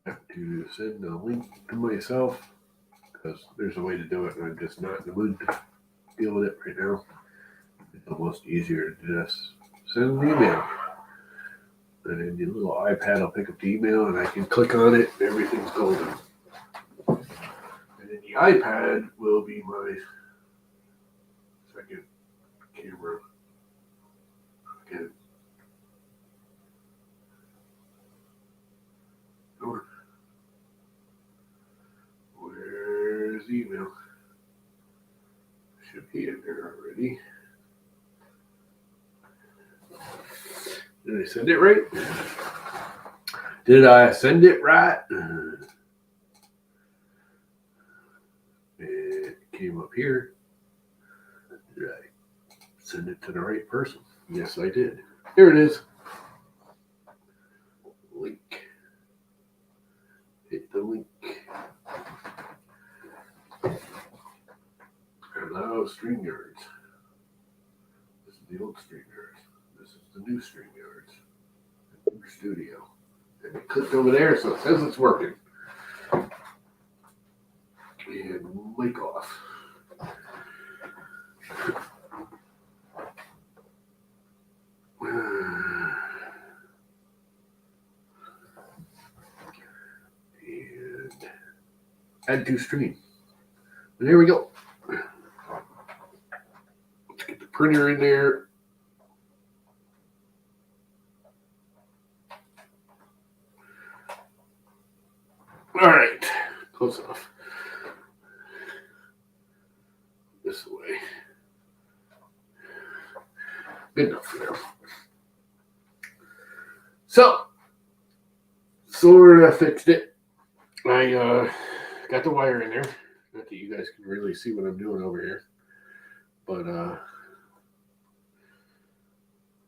have to send a link to myself because there's a way to do it, and I'm just not in the mood to deal with it right now. It's almost easier to just send an email. And then the little iPad will pick up the email, and I can click on it, and everything's golden. And then the iPad will be my second camera. Again. Where's the email? Should be in there already. Did I send it right? Did I send it right? It came up here. Did I send it to the right person? Yes, I did. Here it is. Link. Hit the link. Allow StreamYards. This is the old StreamYards. This is the new StreamYards. New Studio. And it clicked over there, so it says it's working. And mic off. And add to stream. And there we go. Let's get the printer in there. All right, close enough. This way. Good enough for now. So, sort of fixed it. I got the wire in there. Not that you guys can really see what I'm doing over here. But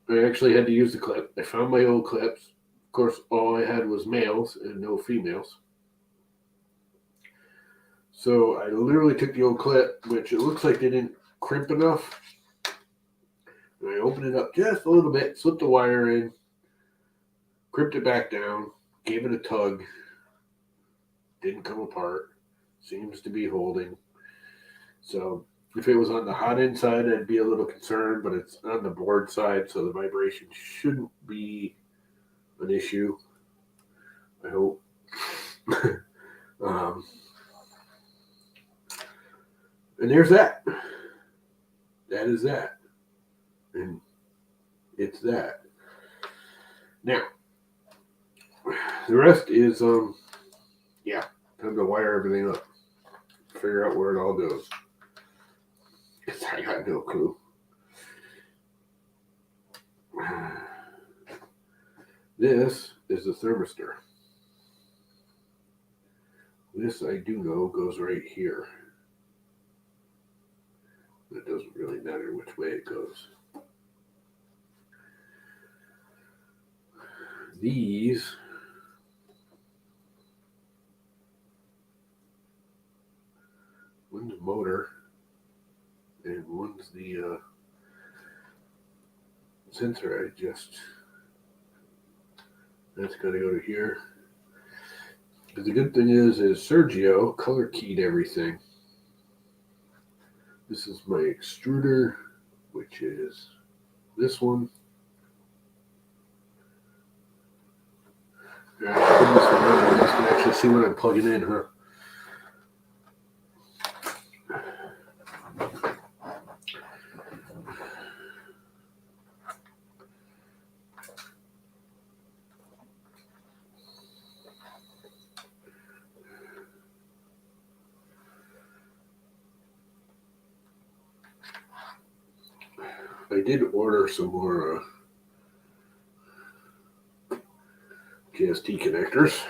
I actually had to use the clip. I found my old clips. Of course, all I had was males and no females. So I literally took the old clip, which it looks like they didn't crimp enough. And I opened it up just a little bit, slipped the wire in, crimped it back down, gave it a tug. Didn't come apart. Seems to be holding. So if it was on the hot end side, I'd be a little concerned, but it's on the board side, so the vibration shouldn't be an issue. I hope. And there's that. That is that. And it's that. Now, the rest is, yeah, time to wire everything up. Figure out where it all goes. I got no clue. This is the thermistor. This I do know goes right here. It doesn't really matter which way it goes. These one's motor and one's the sensor. That's got to go to here. But the good thing is Sergio color keyed everything. This is my extruder, which is this one. Yeah, I can actually see what I'm plugging in, huh? I did order some more KST connectors.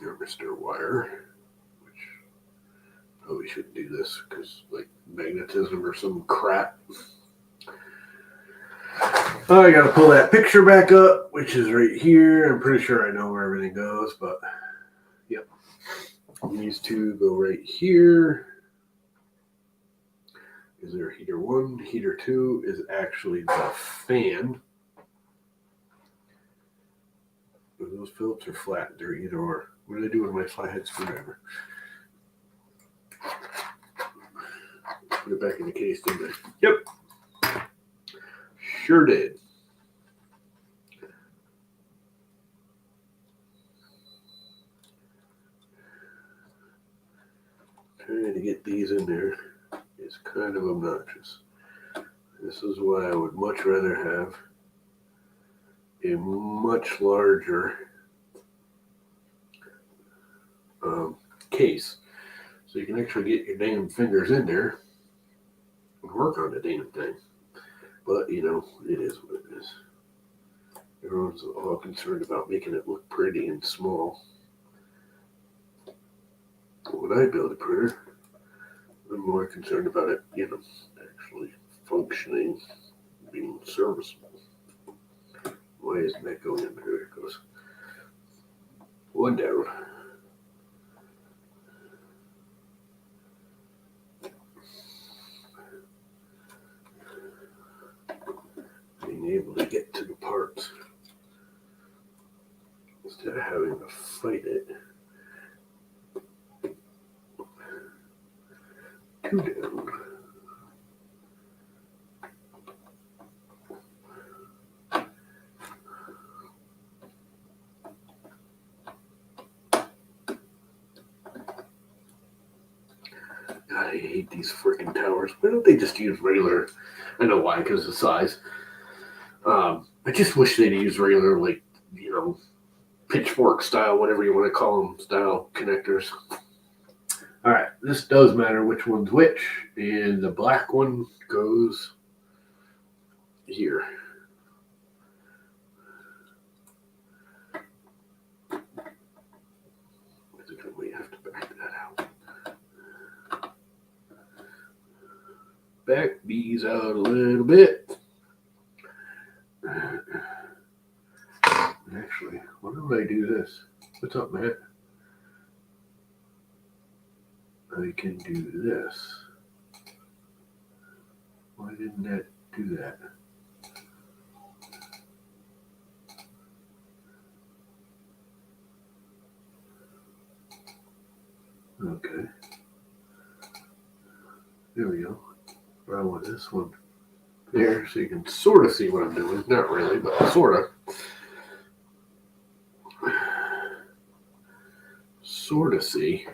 Thermistor wire, which probably shouldn't do this because like magnetism or some crap. I gotta pull that picture back up, which is right here. I'm pretty sure I know where everything goes, but yep. These two go right here. Is there heater 1? Heater 2 is actually the fan. Those Phillips are flat. They're either or. What do they do with my flathead screwdriver? Put it back in the case, didn't I? Yep. Sure did. Trying to get these in there is kind of obnoxious. This is why I would much rather have a much larger case, so you can actually get your damn fingers in there and work on the damn thing. But you know, it is what it is. Everyone's all concerned about making it look pretty and small. When I build a printer, I'm more concerned about it, you know, actually functioning, being serviceable. Why isn't that going in there? There it goes. One down. Being able to get to the parts instead of having to fight it. Two down. God, I hate these freaking towers. Why don't they just use regular? I know why, because of the size. I just wish they'd use regular, like, you know, pitchfork style, whatever you want to call them, style connectors. All right, this does matter which one's which, and the black one goes here. I think I might have to back that out. Back these out a little bit. Actually, why don't I do this? What's up, Matt? I can do this. Why didn't that do that? Okay. There we go. I want this one there so you can sort of see what I'm doing. Not really, but sort of. Sort of see.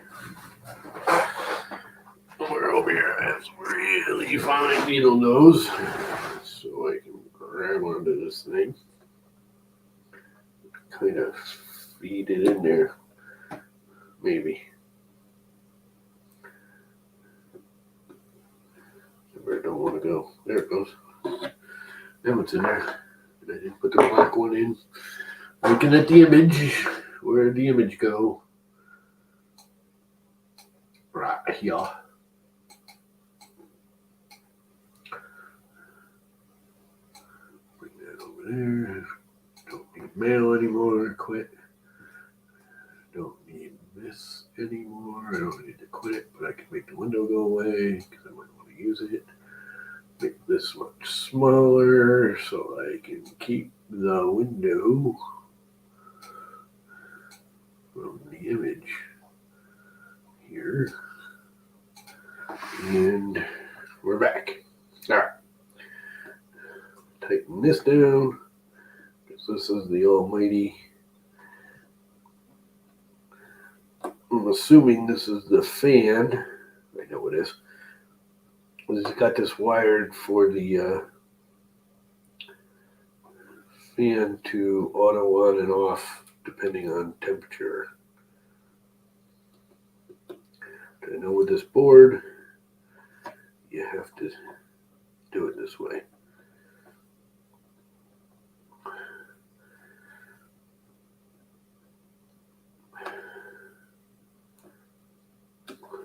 We're over here. I have some really fine needle nose, so I can grab onto this thing. Kind of feed it in there. Maybe. Where I don't want to go. There it goes. Now it's in there. And I didn't put the black one in. Looking at the image. Where'd the image go? Right here. Bring that over there. Don't need mail anymore. Quit. Don't need this anymore. I don't need to quit, but I can make the window go away because I might want to use it. Make this much smaller so I can keep the window from the image here. And we're back. All right. Tighten this down because this is the almighty. I'm assuming this is the fan. I know it is. It's got this wired for the fan to auto on and off depending on temperature. I know with this board, you have to do it this way.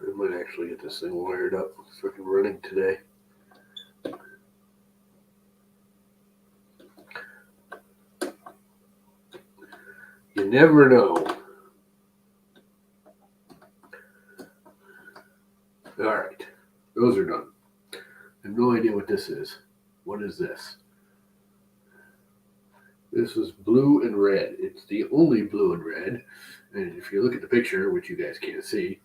I might actually get this thing wired up. It's freaking running today. You never know. All right, those are done. I have no idea what this is. What is this? This is blue and red. It's the only blue and red. And if you look at the picture, which you guys can't see,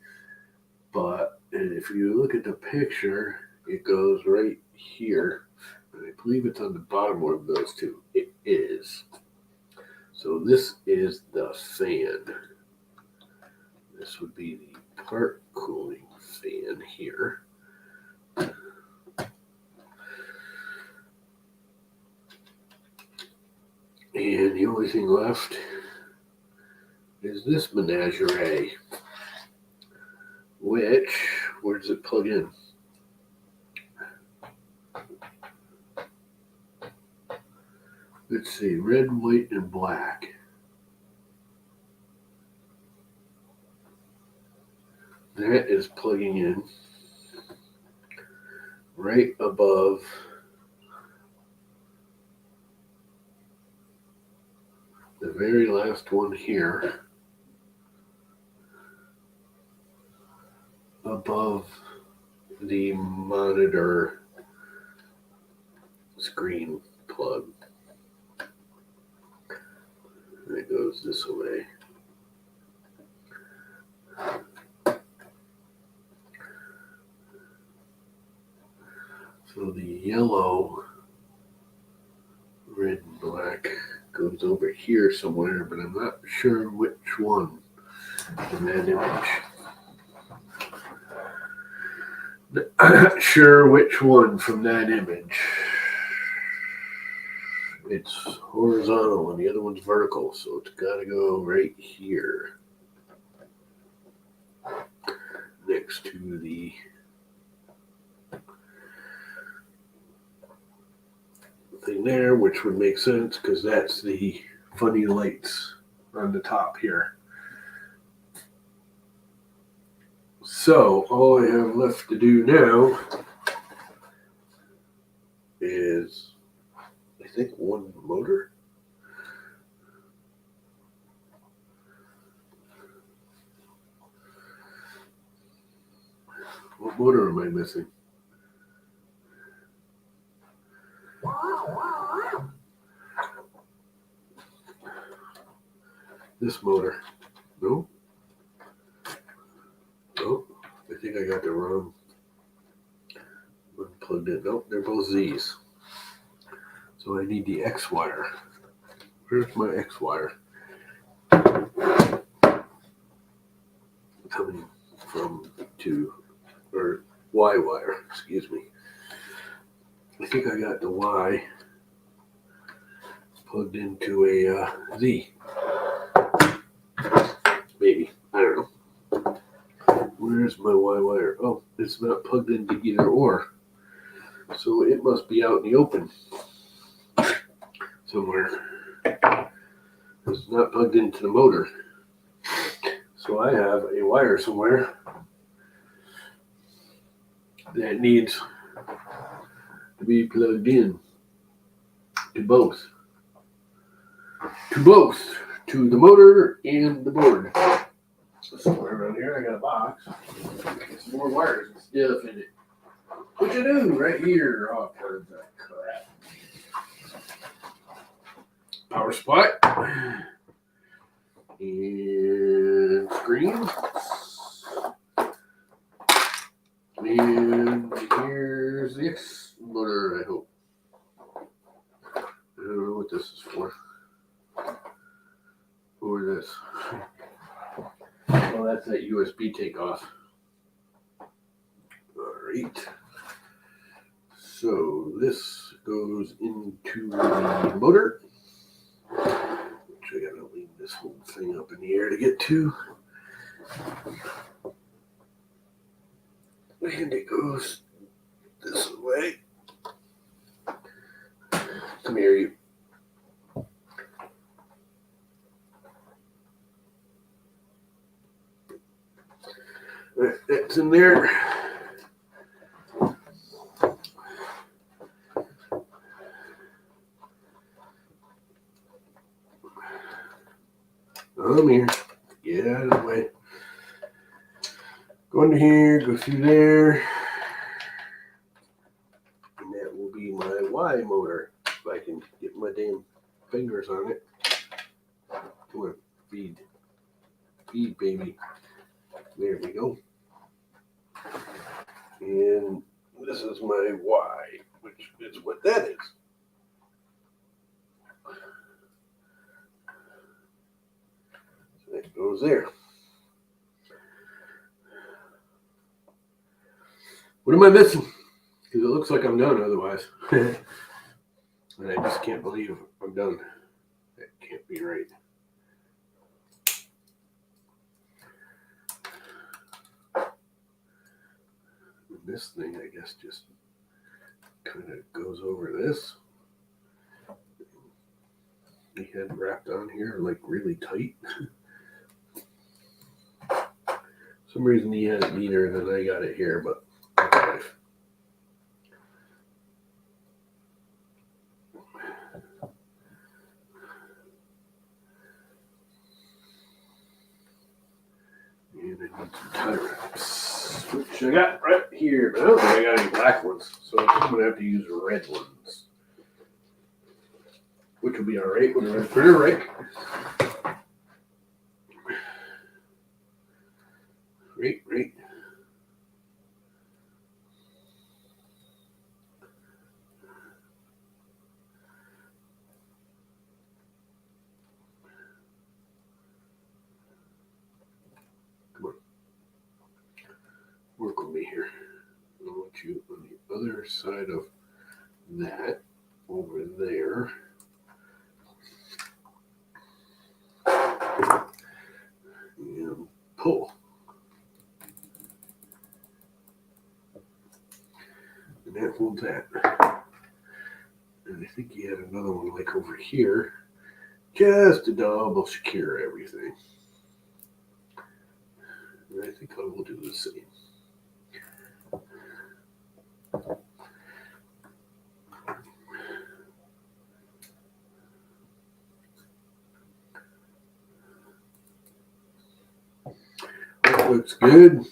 and if you look at the picture, it goes right here. And I believe it's on the bottom one of those two. It is. So this is the fan. This would be the part cooling fan here. And the only thing left is this menagerie, which, where does it plug in? Let's see, red, white, and black. That is plugging in right above the very last one here, above the monitor screen plug. It goes this way. So the yellow, red, and black goes over here somewhere, but I'm not sure which one in that image. I'm not sure which one from that image. It's horizontal and the other one's vertical, so it's got to go right here next to the thing there, which would make sense because that's the funny lights on the top here. So all I have left to do now is, I think, one motor. What motor am I missing? This motor. No? Nope. I think I got the wrong one plugged in. Nope, they're both Z's. So I need the X wire. Where's my X wire? Coming from or Y wire, excuse me. I think I got the Y plugged into a Z. Maybe. I don't know. Where's my Y wire? Oh, it's not plugged into either or. So it must be out in the open somewhere. It's not plugged into the motor. So I have a wire somewhere that needs to be plugged in to both. To the motor and the board. Somewhere around here I got a box. Some more wires and stuff in it. What you do right here? All kinds of crap. Power supply. And screen. And here's the X motor, I hope. I don't know what this is for. Or this. Well, that's that USB takeoff. Alright. So this goes into the motor. Which I gotta leave this whole thing up in the air to get to. And it goes this way. Come here, you. That's in there. Come here. Get out of the way. Go under here, go through there. And that will be my Y motor. If I can get my damn fingers on it. Come on, feed. Feed, baby. There we go. And this is my Y, which is what that is. So that goes there. What am I missing? Because it looks like I'm done otherwise. And I just can't believe I'm done. That can't be right. And this thing, I guess, just kind of goes over this. He had wrapped on here like really tight. For some reason he had it neater than I got it here, but okay. And I need some tie wraps, which I got right here, but I don't think I got any black ones, so I'm going to have to use red ones. Which will be alright when I put it right. Right. Come on. Work with me here. I want you on the other side of that, over there. And pull. And that holds that. And I think he had another one like over here, just to double secure everything. And I think I will do the same. That looks good.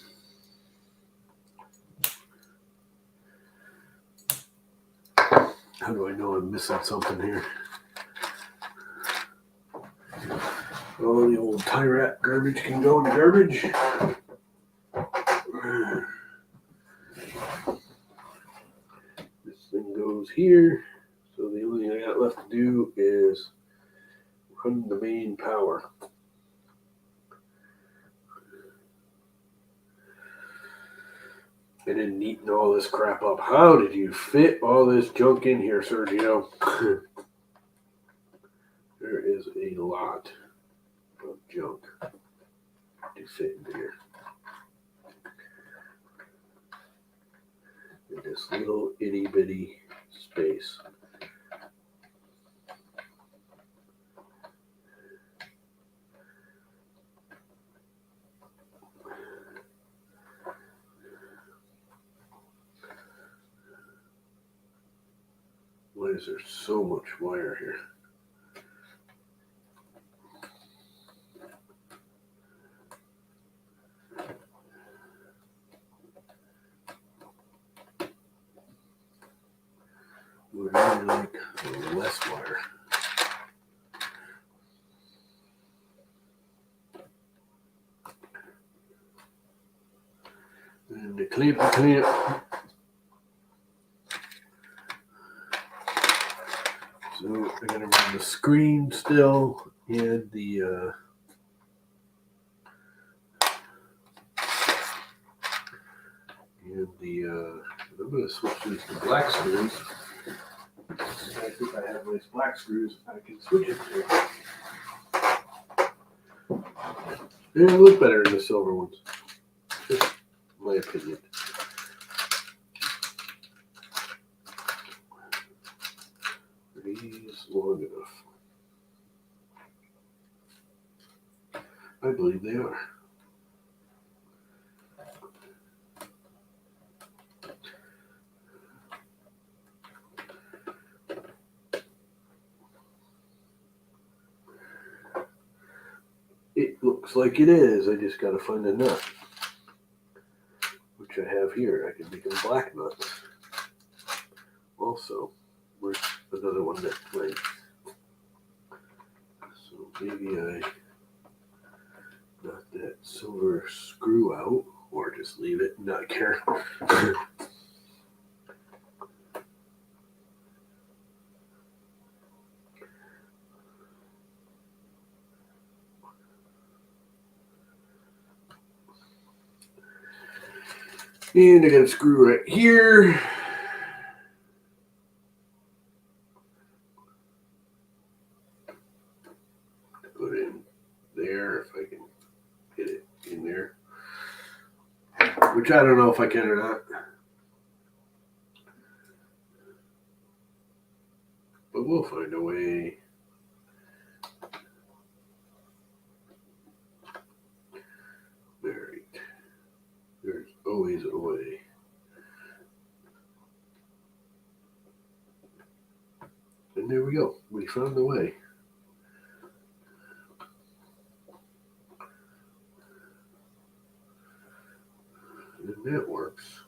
How do I know I'm missing something here? Oh, the old tie wrap garbage can go in the garbage. This thing goes here. So the only thing I got left to do is run the main power. And then neaten all this crap up. How did you fit all this junk in here, Sergio? There is a lot of junk to fit in here. In this little itty bitty space. Why is there so much wire here? Would really like less wire. And the clamp. So I'm gonna run the screen still and the I'm gonna switch these to black screws. I think I have nice black screws I can switch it to. They look better than the silver ones. Just my opinion. Are these long enough? I believe they are. It looks like it is. I just got to find a nut. which I have here. I can make them black nuts. Also, where's another one that blanks? So maybe I knock that silver screw out, or just leave it and not care. And I got a screw right here. Put it in there if I can get it in there. Which I don't know if I can or not. But we'll find a way. Alright. There's always a way. And there we go. We found the way. And that works.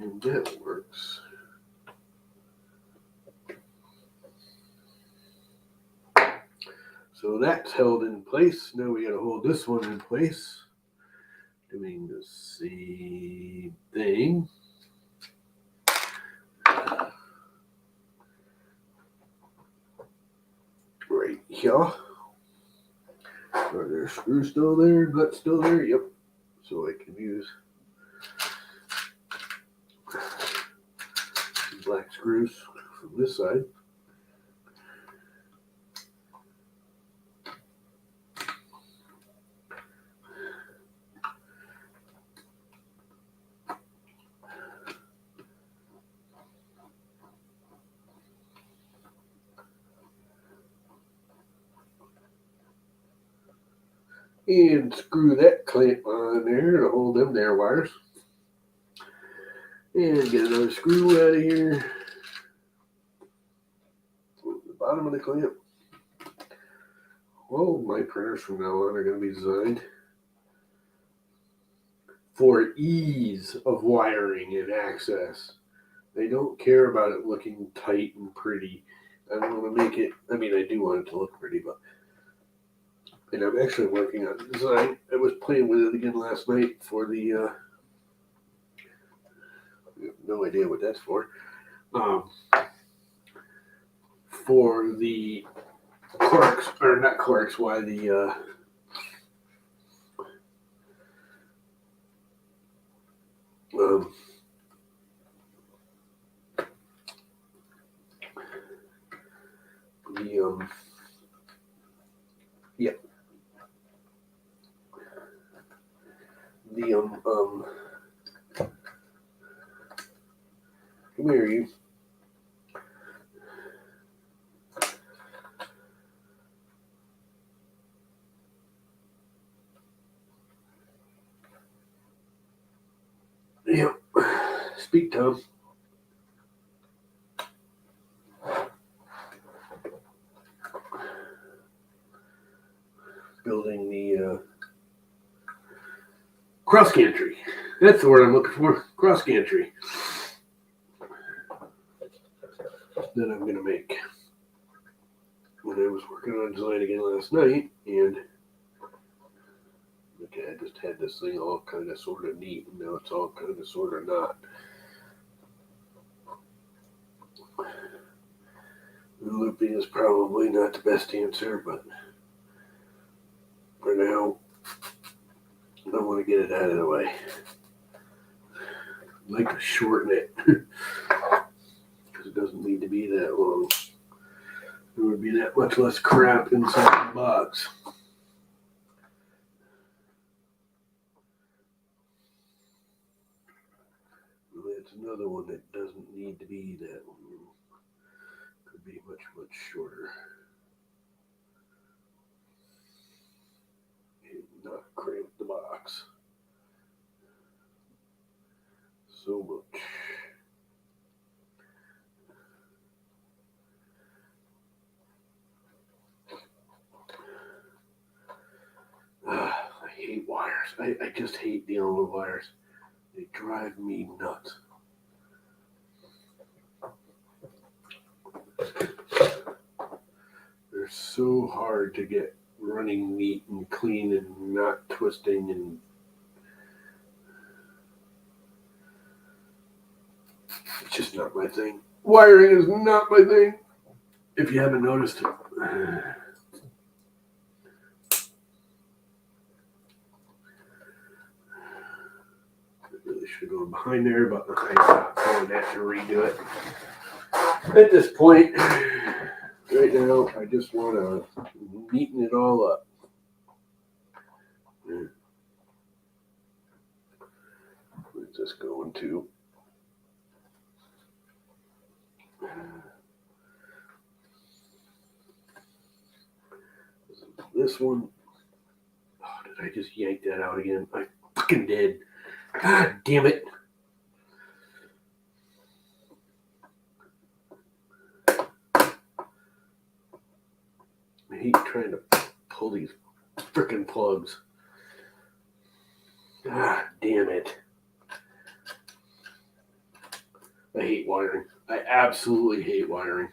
And that works. So that's held in place. Now we gotta hold this one in place. Doing the same thing. Right here. Are there screws still there? Nuts still there? Yep. So I can use black screws from this side. And screw that clamp on there to hold them there wires. And get another screw out of here. The bottom of the clamp. Well, my printers from now on are going to be designed for ease of wiring and access. They don't care about it looking tight and pretty. I don't want to make it, I mean, I do want it to look pretty, but, and I'm actually working on the design. I was playing with it again last night for the, I have no idea what that's for. For the corks, or not corks, why the, yeah. Come here, you. Yep. Speak, Tom. Building the cross gantry. That's the word I'm looking for. Cross gantry. That I'm going to make. When I was working on design again last night, and okay, I just had this thing all kind of sort of neat, and now it's all kind of sort of not. Looping is probably not the best answer, but for now, I want to get it out of the way. I'd like to shorten it because it doesn't need to be that long. There would be that much less crap inside the box. That's another one that doesn't need to be that long. Could be much, much shorter. And not cramp the box so much. I hate wires. I just hate dealing with wires. They drive me nuts. They're so hard to get running neat and clean and not twisting, and it's just not my thing. Wiring is not my thing, if you haven't noticed. I really should go behind there, but I'm not going to have to redo it. At this point, right now, I just want to neaten it all up. Where's this going to? This one. Oh, did I just yank that out again? I fucking did. God damn it. I hate trying to pull these frickin' plugs. God damn it. I hate wiring. I absolutely hate wiring.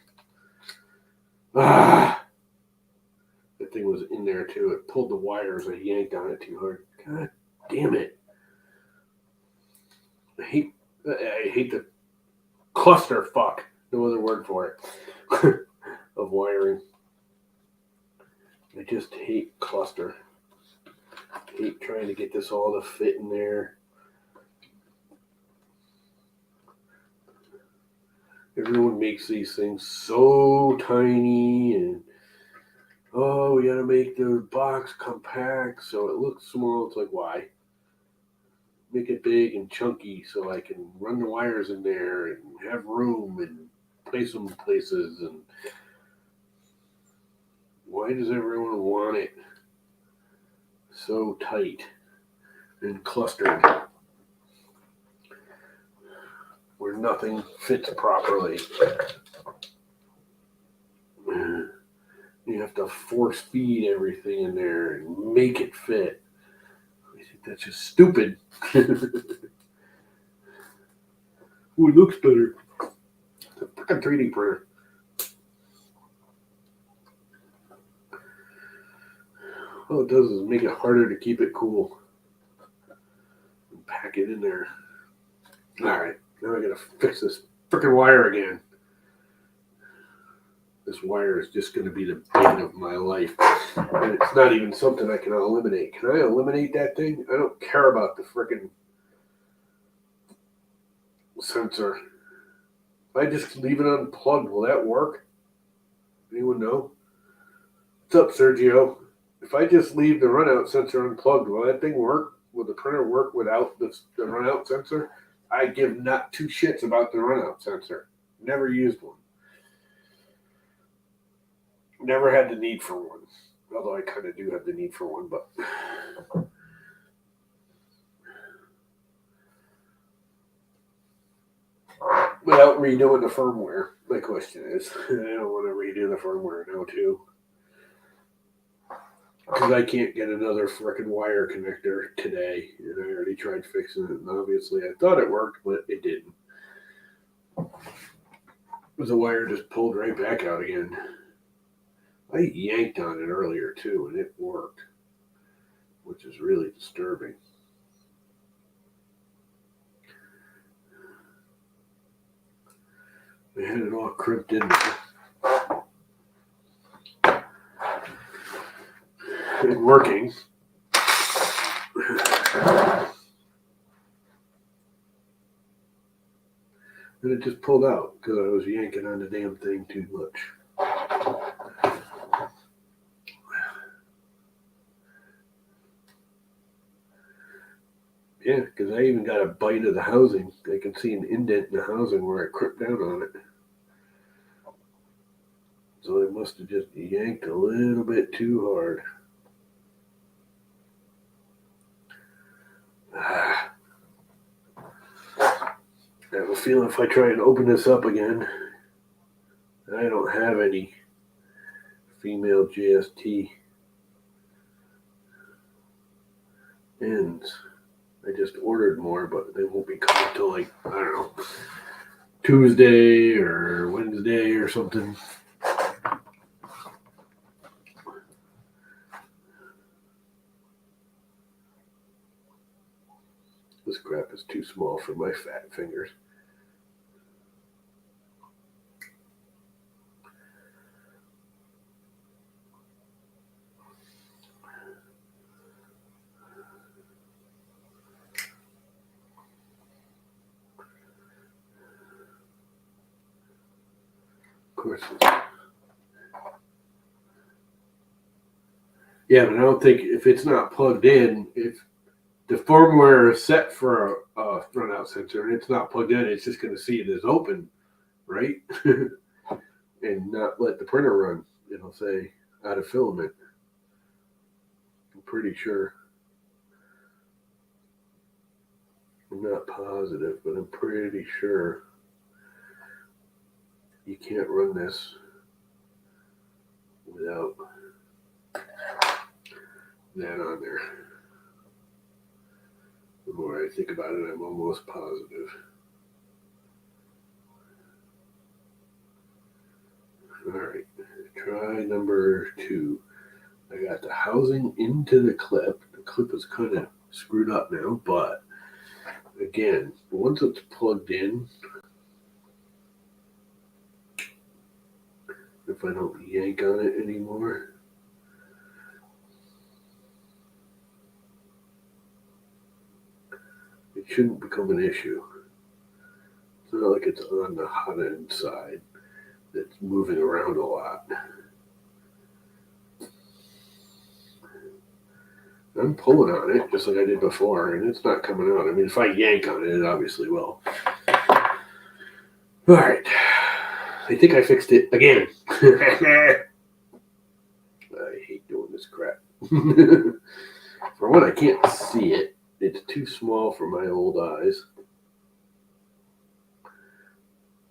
That thing was in there too. It pulled the wires. I yanked on it too hard. God damn it. I hate the clusterfuck. No other word for it. Of wiring. I just hate cluster. I hate trying to get this all to fit in there. Everyone makes these things so tiny, and oh, we gotta make the box compact so it looks small. It's like, why? Make it big and chunky so I can run the wires in there and have room and place them places. And why does everyone want it so tight and clustered where nothing fits properly? You have to force feed everything in there and make it fit. I think that's just stupid. Ooh, it looks better. It's a freaking 3D printer. All it does is make it harder to keep it cool and pack it in there. Alright, now I gotta fix this freaking wire again. This wire is just going to be the bane of my life. And it's not even something I can eliminate. Can I eliminate that thing? I don't care about the freaking sensor. If I just leave it unplugged, will that work? Anyone know? What's up, Sergio? If I just leave the runout sensor unplugged, will that thing work? Will the printer work without the runout sensor? I give not two shits about the runout sensor. Never used one. Never had the need for one. Although I kind of do have the need for one, but without redoing the firmware, my question is, I don't want to redo the firmware now too. Because I can't get another frickin' wire connector today, and I already tried fixing it, and obviously I thought it worked, but it didn't. The wire just pulled right back out again. I yanked on it earlier too, and it worked, which is really disturbing. I had it all crimped in there. And working. And it just pulled out because I was yanking on the damn thing too much. Yeah, because I even got a bite of the housing. I can see an indent in the housing where I crimped down on it. So I must have just yanked a little bit too hard. I have a feeling if I try and open this up again, I don't have any female GST ends. I just ordered more, but they won't be coming till like, I don't know, Tuesday or Wednesday or something. This crap is too small for my fat fingers. Of course. Yeah, but I don't think if it's not plugged in, if the firmware is set for a front out sensor and it's not plugged in, it's just going to see it as open, right? And not let the printer run. It'll say out of filament. I'm pretty sure. I'm not positive, but I'm pretty sure you can't run this without that on there. The more I think about it, I'm almost positive. All right, try number 2. I got the housing into the clip. The clip is kind of screwed up now, but again, once it's plugged in, if I don't yank on it anymore, it shouldn't become an issue. It's not like it's on the hot end side that's moving around a lot. I'm pulling on it just like I did before, and it's not coming out. I mean, if I yank on it, it obviously will. All right. I think I fixed it again. I hate doing this crap. For one, I can't see it. It's too small for my old eyes.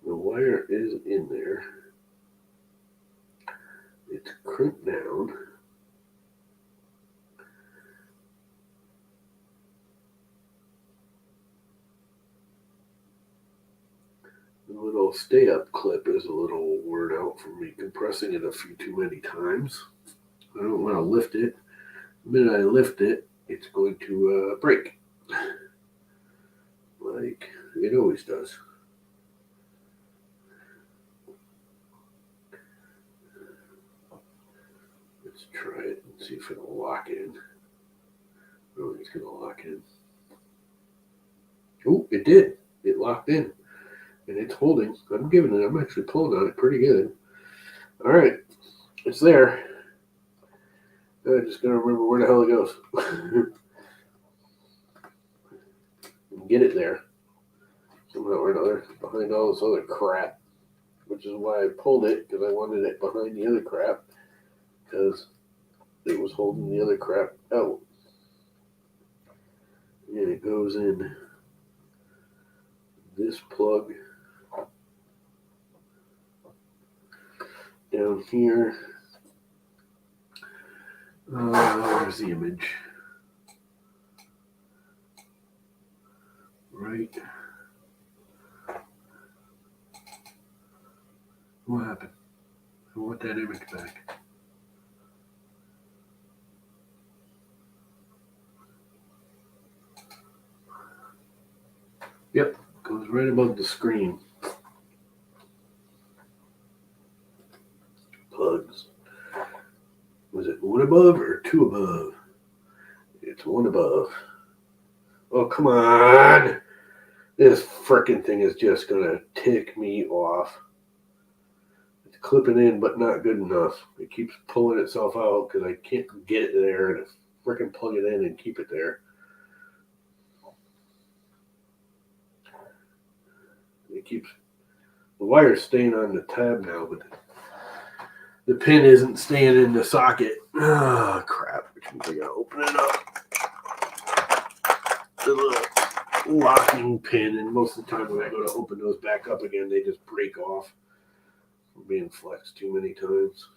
The wire is in there. It's crimped down. The little stay-up clip is a little worn out from me compressing it a few too many times. I don't want to lift it. The minute I lift it, it's going to break. Like it always does. Let's try it and see if it'll lock in. Oh, it's going to lock in. Oh, it did. It locked in. And it's holding. I'm actually pulling on it pretty good. All right. It's there. I just got to remember where the hell it goes. Get it there. Somehow or another. Behind all this other crap. Which is why I pulled it, because I wanted it behind the other crap. Because it was holding the other crap out. And it goes in this plug down here. There's the image. Right. What happened? I want that image back. Yep, goes right above the screen. Plugs. Was it one above or two above? It's one above. Oh, come on. This frickin' thing is just going to tick me off. It's clipping in, but not good enough. It keeps pulling itself out because I can't get it there and frickin' plug it in and keep it there. The wire's staying on the tab now, but the pin isn't staying in the socket. Oh, crap. Which means I gotta open it up. The little locking pin, and most of the time when I go to open those back up again, they just break off from being flexed too many times.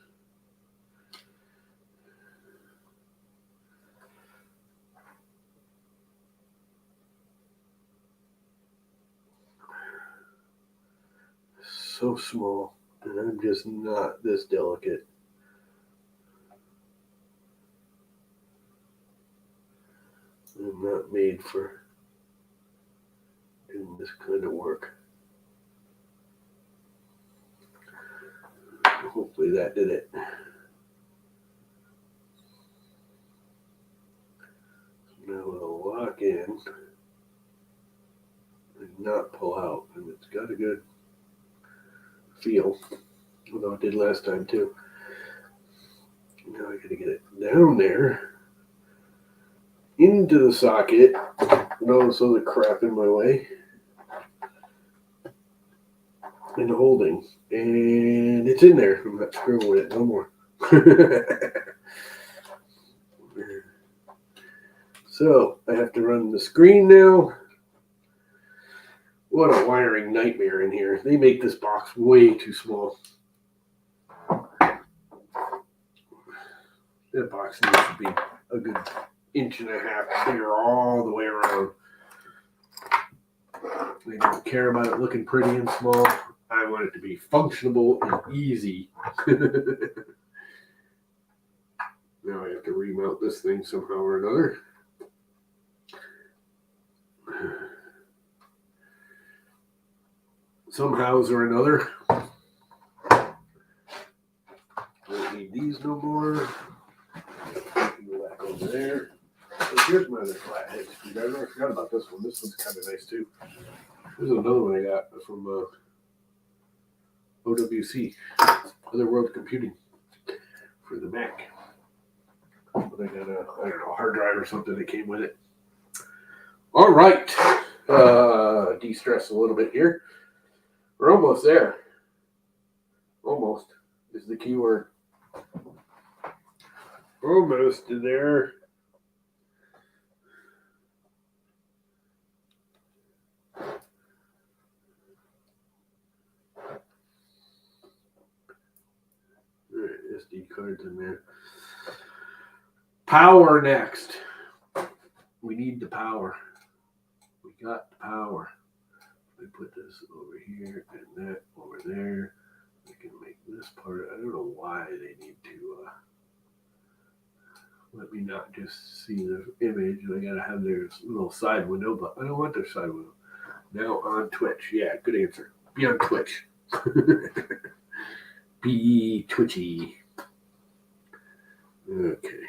so small, and I'm just not this delicate. I'm not made for doing this kind of work. Hopefully that did it. Now we'll lock in and not pull out, and it's got a good feel, although it did last time too. Now I gotta get it down there into the socket, and all this other crap in my way, and holding, and it's in there. I'm not screwing with it no more. So I have to run the screen now. What a wiring nightmare in here. They make this box way too small. That box needs to be a good 1.5 inches bigger all the way around. They don't care about it looking pretty and small. I want it to be functional and easy. Now I have to remount this thing somehow or another. Somehows or another. Don't need these no more. Go back over there. So here's my other flathead screwdriver. I forgot about this one. This one's kind of nice too. There's another one I got from OWC, Other World Computing, for the Mac. But I got a, I don't know, hard drive or something that came with it. All right. De-stress a little bit here. We're almost there. Almost is the key word. Almost there. SD cards in there. Power next. We need the power. We got the power. We put this over here and that over there. We can make this part. I don't know why they need to let me not just see the image. I gotta have their little side window, but I don't want their side window. Now on Twitch. Yeah, good answer. Be on Twitch. Be twitchy. Okay.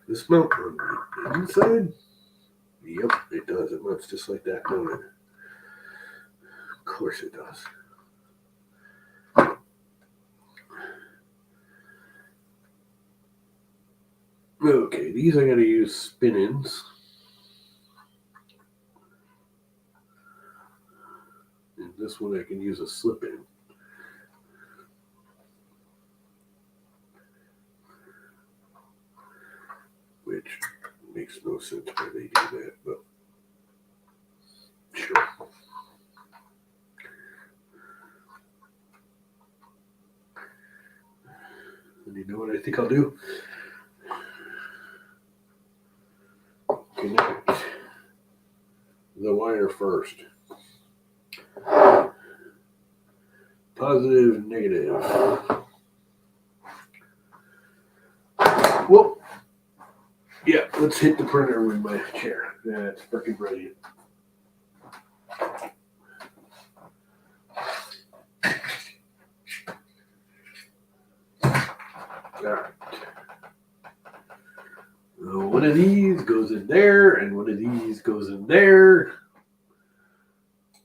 This mount on the inside? Yep, it does. It mounts just like that, don't it? Of course it does. Okay, these I gotta use spin-ins. And this one I can use a slip-in. Which makes no sense why they do that, but sure. And you know what I think I'll do? Connect the wire first. Positive, negative. Whoop. Yeah, let's hit the printer with my chair. That's freaking brilliant. Alright. One of these goes in there, and one of these goes in there.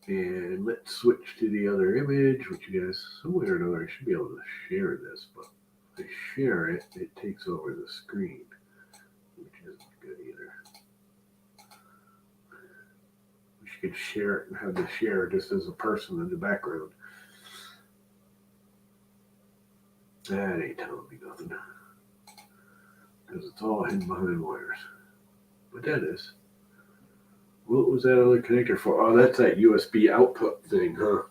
And let's switch to the other image, which you guys, somewhere or another, I should be able to share this, but if I share it, it takes over the screen, which isn't good either. Wish you could share it and have the share just as a person in the background. That ain't telling me nothing. Because it's all hidden behind wires. But that is. What was that other connector for? Oh, that's that USB output thing, huh?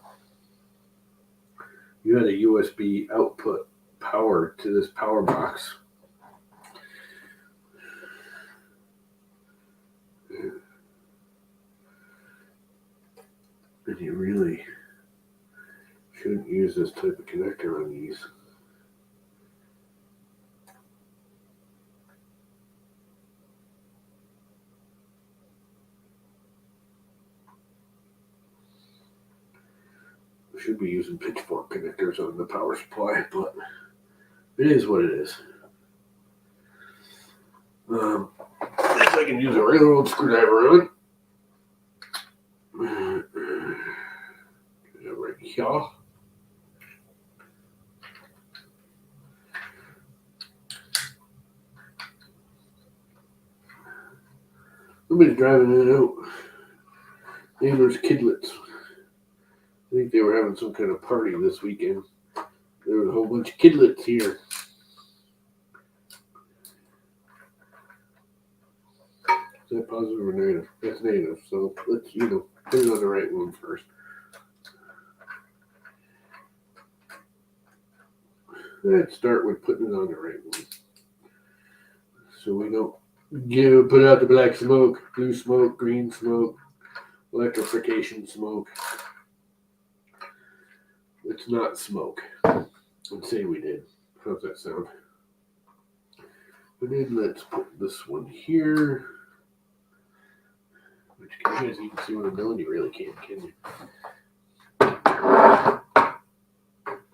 You had a USB output power to this power box. And you really shouldn't use this type of connector on these. We should be using pitchfork connectors on the power supply, but it is what it is. If I can use a regular old screwdriver on. Right here. Somebody's driving in and out. Neighbors' kidlets. I think they were having some kind of party this weekend. There was a whole bunch of kidlets here. Is that positive or negative? That's negative, so let's, put it on the right one first. Let's start with putting it on the right one. So we don't put out the black smoke, blue smoke, green smoke, electrification smoke. Let's not smoke. Let's say we did. How's that sound? And then let's put this one here. Which, guys, you can see what I'm doing. You really can't, can you?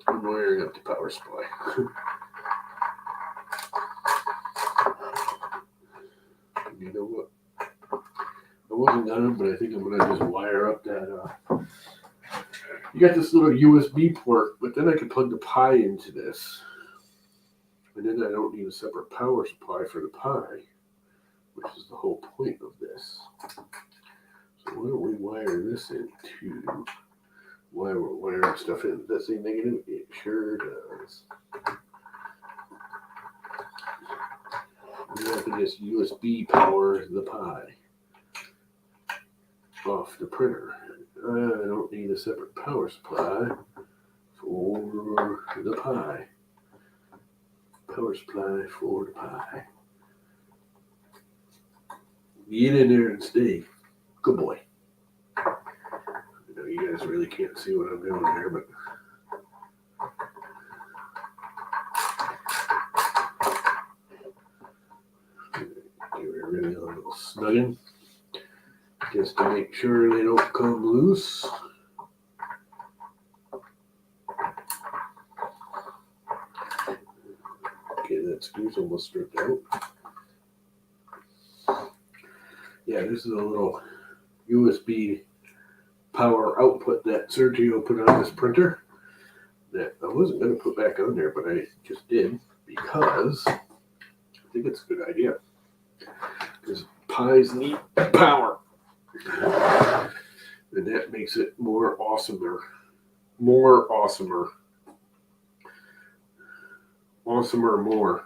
I'm wiring up the power supply. You know what? I wasn't gonna, but I think I'm gonna just wire up that. You got this little USB port, but then I can plug the Pi into this. And then I don't need a separate power supply for the Pi, which is the whole point of this. So why don't we wire this into, why we're wiring stuff in? Does that say negative? It sure does. We have to just USB power the Pi off the printer. I don't need a separate power supply for the Pi. Power supply for the Pi. Get in there and stay. Good boy. I know you guys really can't see what I'm doing there, but give it really a little snugging just to make sure they don't come loose. Okay, that screw's almost stripped out. Yeah, this is a little USB power output that Sergio put on this printer that I wasn't going to put back on there, but I just did because I think it's a good idea. Because Pis need power. And that makes it more awesomer. Awesomer more.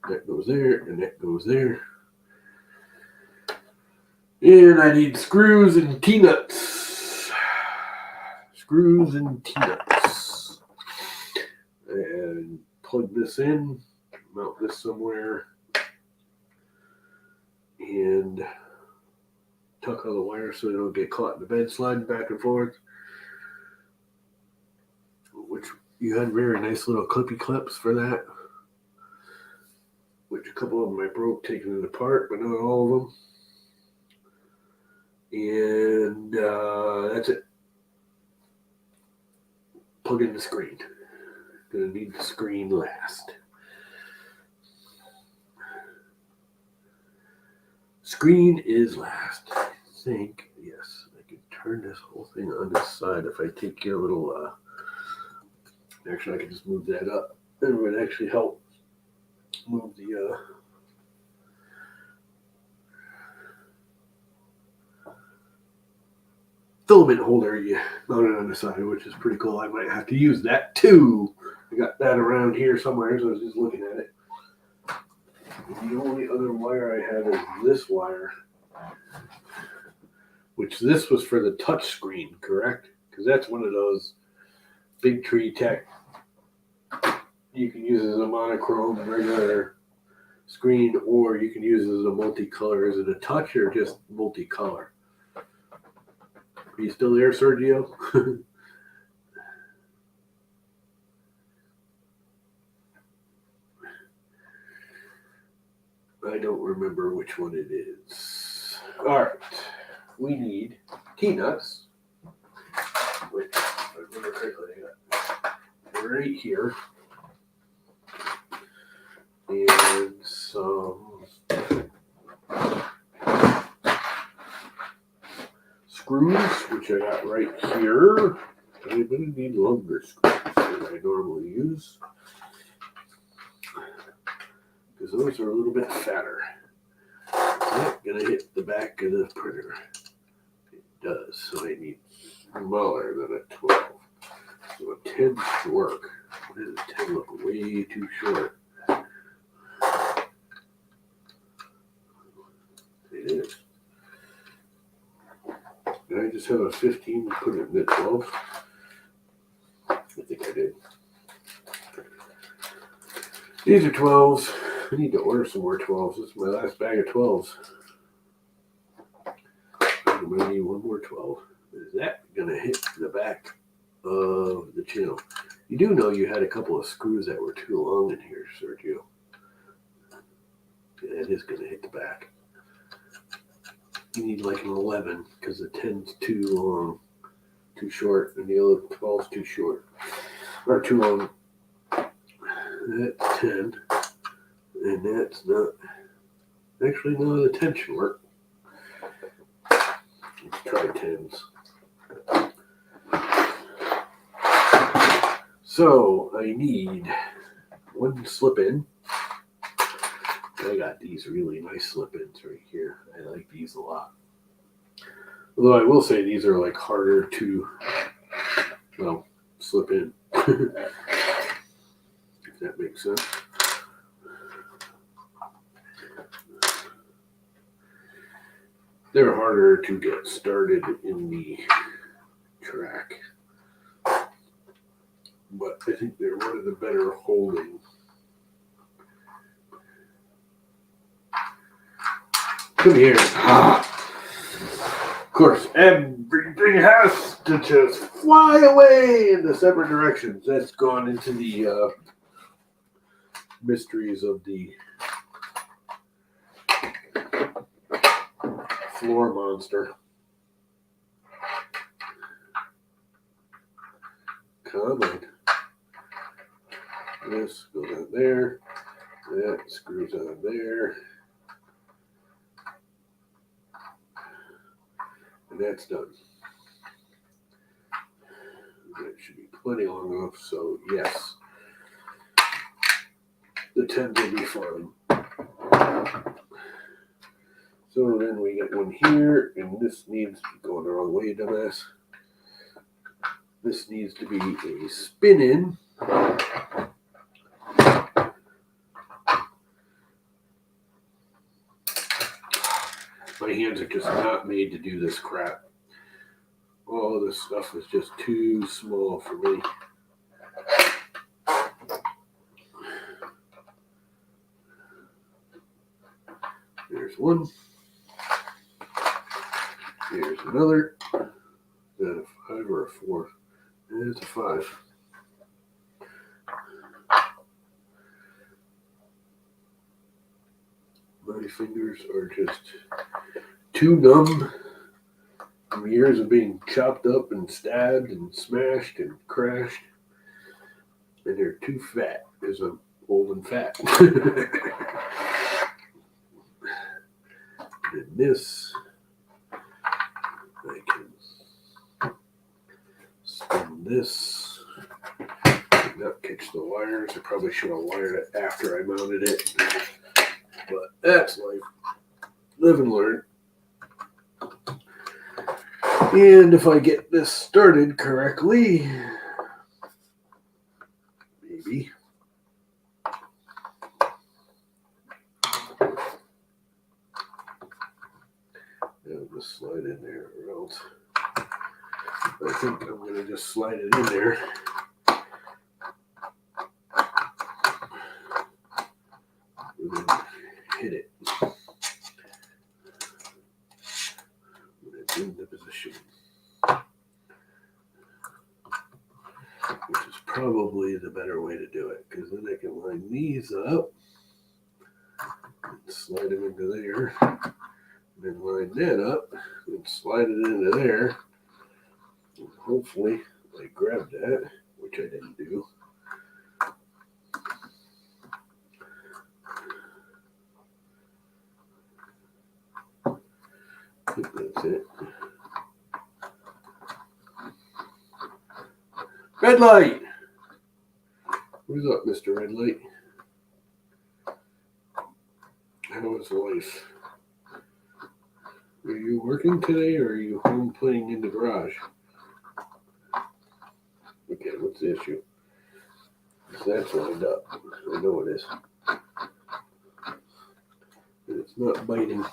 That goes there, and that goes there. And I need screws and T-nuts. Screws and T-nuts. And plug this in, mount this somewhere, and tuck all the wires so they don't get caught in the bed sliding back and forth. Which you had very nice little clippy clips for that. Which a couple of them I broke taking it apart, but not all of them. And that's it. Plug in the screen. Gonna need the screen last. Screen is last. I think, yes, I can turn this whole thing on this side if I take your little, actually I can just move that up. It would actually help move the, filament holder you mounted on the side, which is pretty cool. I might have to use that too. I got that around here somewhere, so I was just looking at it. The only other wire I have is this wire, which this was for the touch screen, correct? Because that's one of those Big Tree Tech. You can use it as a monochrome regular screen, or you can use it as a multicolor. Is it a touch or just multicolor? Are you still there, Sergio? I don't remember which one it is. All right, we need peanuts, which, if I remember correctly, I got right here, and some screws, which I got right here. I'm going to need longer screws than I normally use, because those are a little bit fatter. It's not going to hit the back of the printer. It does, so I need smaller than a 12. So a 10 should work. Why does a 10 look way too short? It is. Did I just have a 15 and put it in the 12? I think I did. These are 12s. I need to order some more 12s. This is my last bag of 12s. I'm going to need one more 12. Is that going to hit the back of the channel? You do know you had a couple of screws that were too long in here, Sergio. Yeah, it is going to hit the back. You need like an 11 because the 10's too long, too short, and the other 12's too short. Or too long. That's 10. And that's not. Actually, no, the 10 should work. Let's try 10s. So I need one slip-in. I got these really nice slip-ins right here. I like these a lot. Although I will say these are like harder to, well, slip in. If that makes sense. They're harder to get started in the track. But I think they're one of the better holding. Come here. Of course, everything has to just fly away in the separate directions. That's gone into the mysteries of the floor monster. Come on. This goes on there. That screws on there. And that's done. That should be plenty long enough, so yes. The 10 will be fine. So then we get one here, and this needs to be going the wrong way, dumbass. This needs to be a spin-in. My hands are just not made to do this crap. All this stuff is just too small for me. There's one. Here's another. Is that a 5 or a 4? It's a 5. My fingers are just too numb from years of being chopped up and stabbed and smashed and crashed. And they're too fat because I'm old and fat. And this, I can spin this, and not catch the wires. I probably should have wired it after I mounted it, but that's life. Live and learn. And if I get this started correctly, maybe. I'll just slide in there, or else I think I'm going to just slide it in there. And then probably the better way to do it, because then I can line these up and slide them into there, and then line that up and slide it into there. And hopefully I grabbed that, which I didn't do. I think that's it. Red light! What's up, Mr. Red Light? How is life? Are you working today, or are you home playing in the garage? Okay, what's the issue? That's lined up. I know it is. And it's not biting.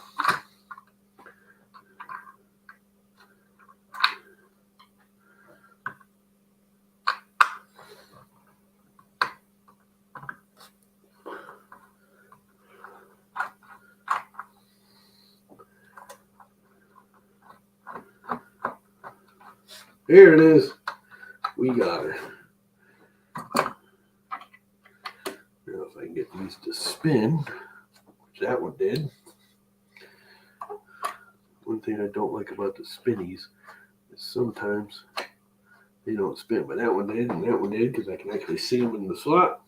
Here it is. We got her. Now if I can get these to spin, which that one did. One thing I don't like about the spinnies is sometimes they don't spin, but that one did and that one did, because I can actually see them in the slot.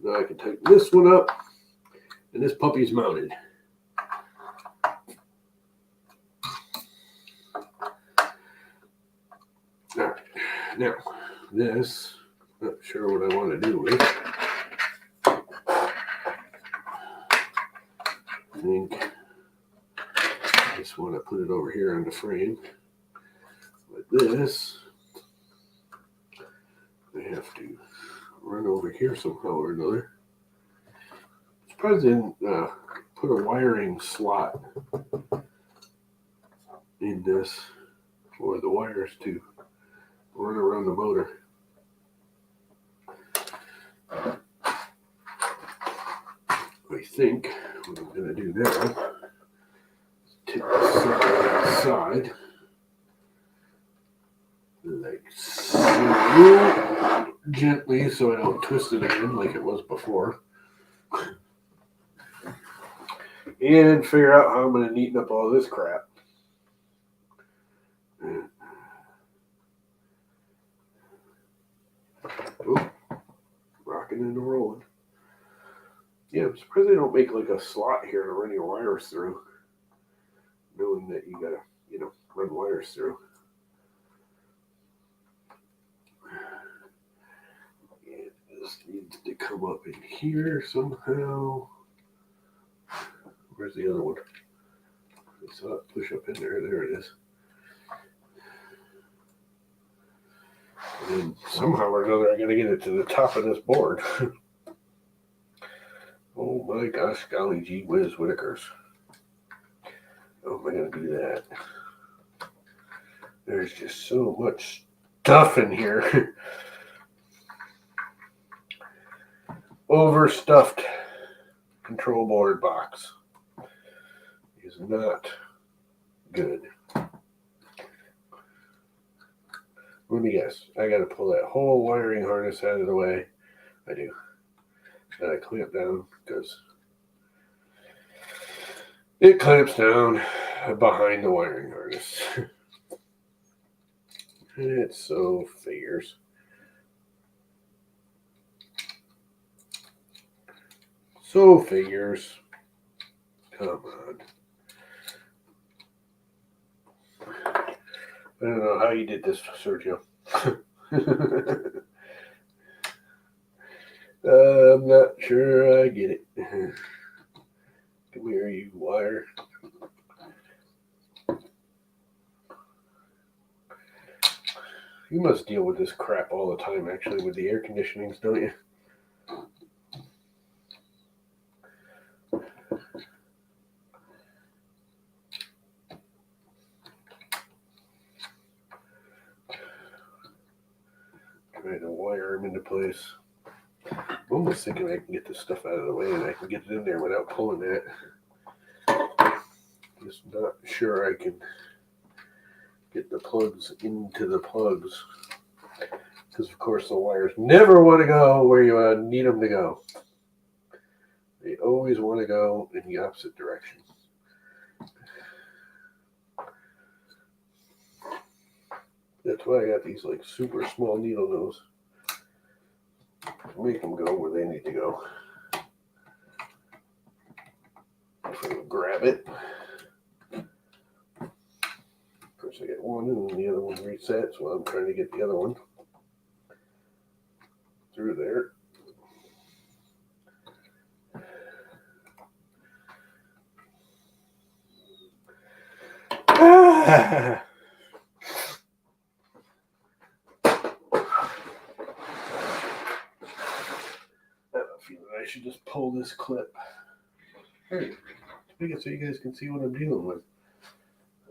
Now I can tighten this one up, and this puppy's mounted. All right, now this, not sure what I want to do with. I think I just want to put it over here on the frame. Like this, I have to run over here somehow or another. Surprised I didn't put a wiring slot in this for the wires to run around the motor. I think what I'm going to do now is take the side like so, gently, so I don't twist it again like it was before, and figure out how I'm going to neaten up all this crap. Oh, rocking and rolling. Yeah, I'm surprised they don't make like a slot here to run your wires through, knowing that you gotta, run wires through. And this needs to come up in here somehow. Where's the other one? I saw it push up in there. There it is. And then somehow or another, I gotta get it to the top of this board. Oh my gosh, golly gee whiz Whitakers. How am I going to do that? There's just so much stuff in here. Overstuffed control board box is not good. Let me guess. I got to pull that whole wiring harness out of the way. I do. That I clamp down because it clamps down behind the wiring harness. It so figures. So figures. Come on. I don't know how you did this, Sergio. I'm not sure I get it. Come here, you wire. You must deal with this crap all the time, actually, with the air conditionings, don't you? Trying to wire them into place. I'm almost thinking I can get this stuff out of the way and I can get it in there without pulling that. Just not sure I can get the plugs into the plugs. Because, of course, the wires never want to go where you need them to go. They always want to go in the opposite direction. That's why I got these like super small needle nose to make them go where they need to go. If I grab it, of course I get one and then the other one resets while I'm trying to get the other one through there. I have a feeling I should just pull this clip. Hey, make it so you guys can see what I'm dealing with.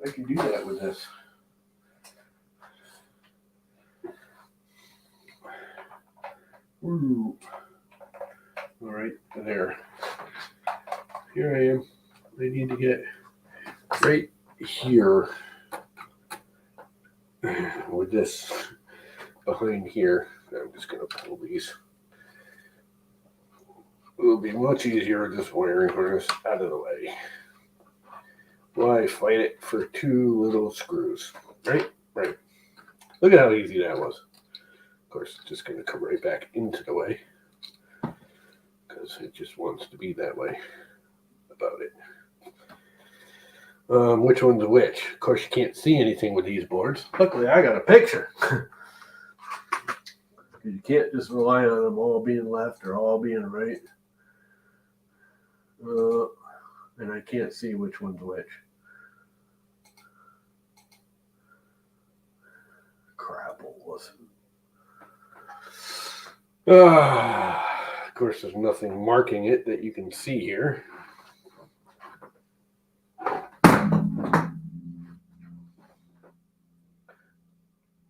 I can do that with this. Ooh. All right, there. Here I am. I need to get right here with this behind here. I'm just going to pull these. It'll be much easier with this wiring harness out of the way. Why fight it for two little screws? Right? Right. Look at how easy that was. Of course, it's just going to come right back into the way because it just wants to be that way about it. Which one's which? Of course, you can't see anything with these boards. Luckily, I got a picture. You can't just rely on them all being left or all being right. And I can't see which one's which. Crapples. Of course, there's nothing marking it that you can see here.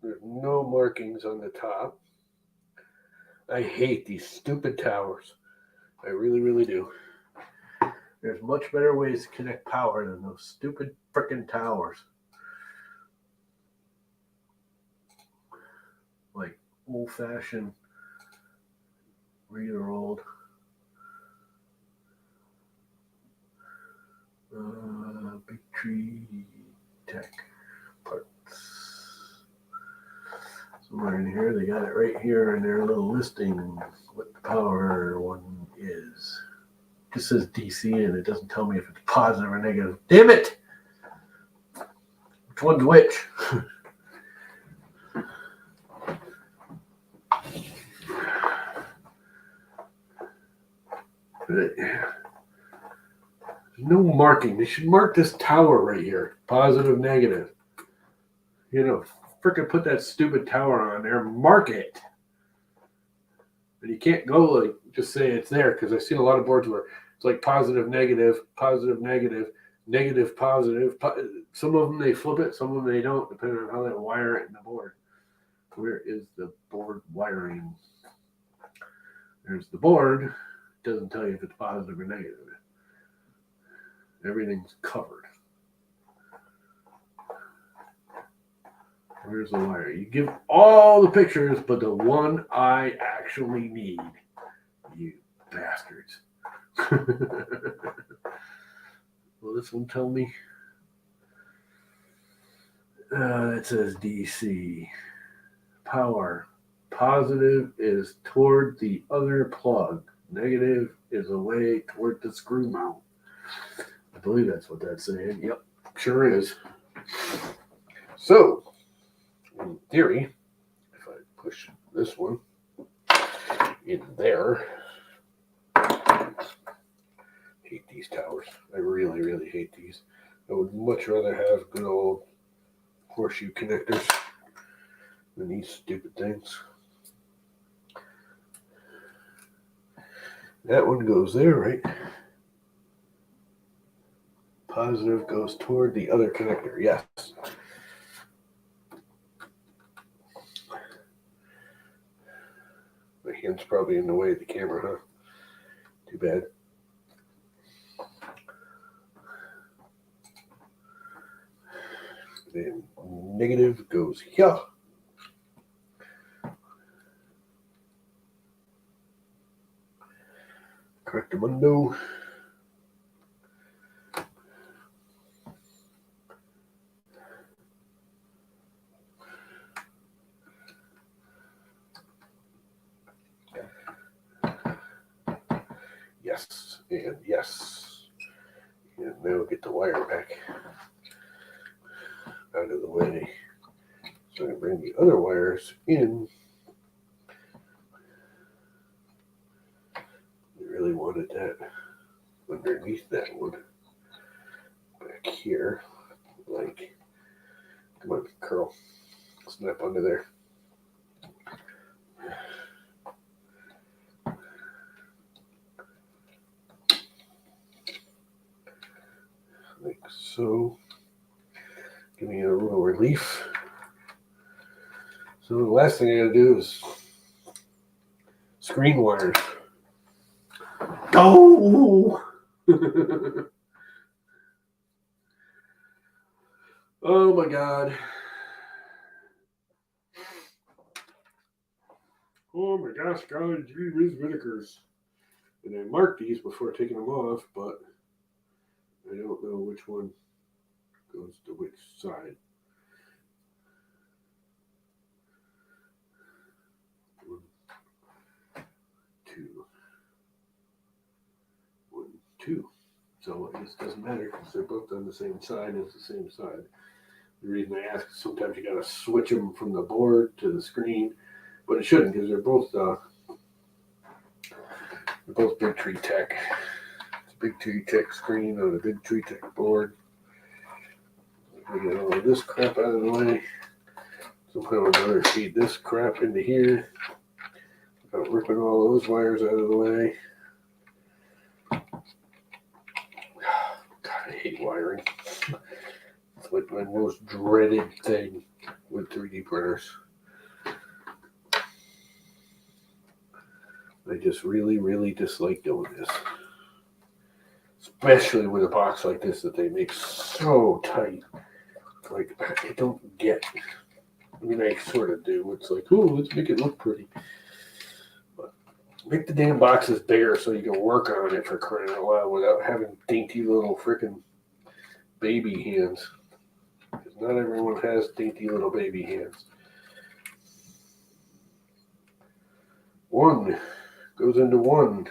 There's no markings on the top. I hate these stupid towers. I really, really do. There's much better ways to connect power than those stupid frickin' towers. Like old-fashioned, read-or-old. Big Tree Tech parts. Somewhere in here, they got it right here in their little listing what the power one is. It just says DC and it doesn't tell me if it's positive or negative. Damn it! Which one's which? There's no marking. They should mark this tower right here. Positive, negative. You know, frickin' put that stupid tower on there. Mark it. But you can't go like just say it's there because I've seen a lot of boards where it's like positive, negative, negative, positive. Some of them they flip it, some of them they don't, depending on how they wire it in the board. Where is the board wiring? There's the board. It doesn't tell you if it's positive or negative. Everything's covered. Where's the wire? You give all the pictures, but the one I actually need. You bastards. Will this one tell me? It says DC. Power. Positive is toward the other plug. Negative is away toward the screw mount. I believe that's what that's saying. Yep, sure is. So, in theory, if I push this one in there, hate these towers. I really, really hate these. I would much rather have good old horseshoe connectors than these stupid things. That one goes there, right? Positive goes toward the other connector, yes. My hand's probably in the way of the camera, huh? Too bad. Then negative goes here. Correctamundo. Yes, and yes. And now get the wire back out of the way. So I bring the other wires in. I really wanted that underneath that one. Back here. Like, come on, curl. Snap under there. Like so. Give me a little relief. So the last thing I gotta do is screen wires. Oh! Oh my god. Oh my gosh, golly, gee whiz Whittakers. And I marked these before taking them off, but I don't know which one goes to which side. One, two. 1, 2. So it just doesn't matter because they're both on the same side. It's the same side. The reason I ask is sometimes you got to switch them from the board to the screen, but it shouldn't because they're both Big Tree Tech. It's a Big Tree Tech screen on a Big Tree Tech board. I get all of this crap out of the way. Somehow or another feed this crap into here without ripping all those wires out of the way. God, I hate wiring. It's like my most dreaded thing with 3D printers. I just really, really dislike doing this. Especially with a box like this that they make so tight. Like, I don't get. I mean, I sort of do. It's like, ooh, let's make it look pretty. But make the damn boxes bigger so you can work on it for crying out loud without having dainty little freaking baby hands. Because not everyone has dainty little baby hands. 1 goes into 1.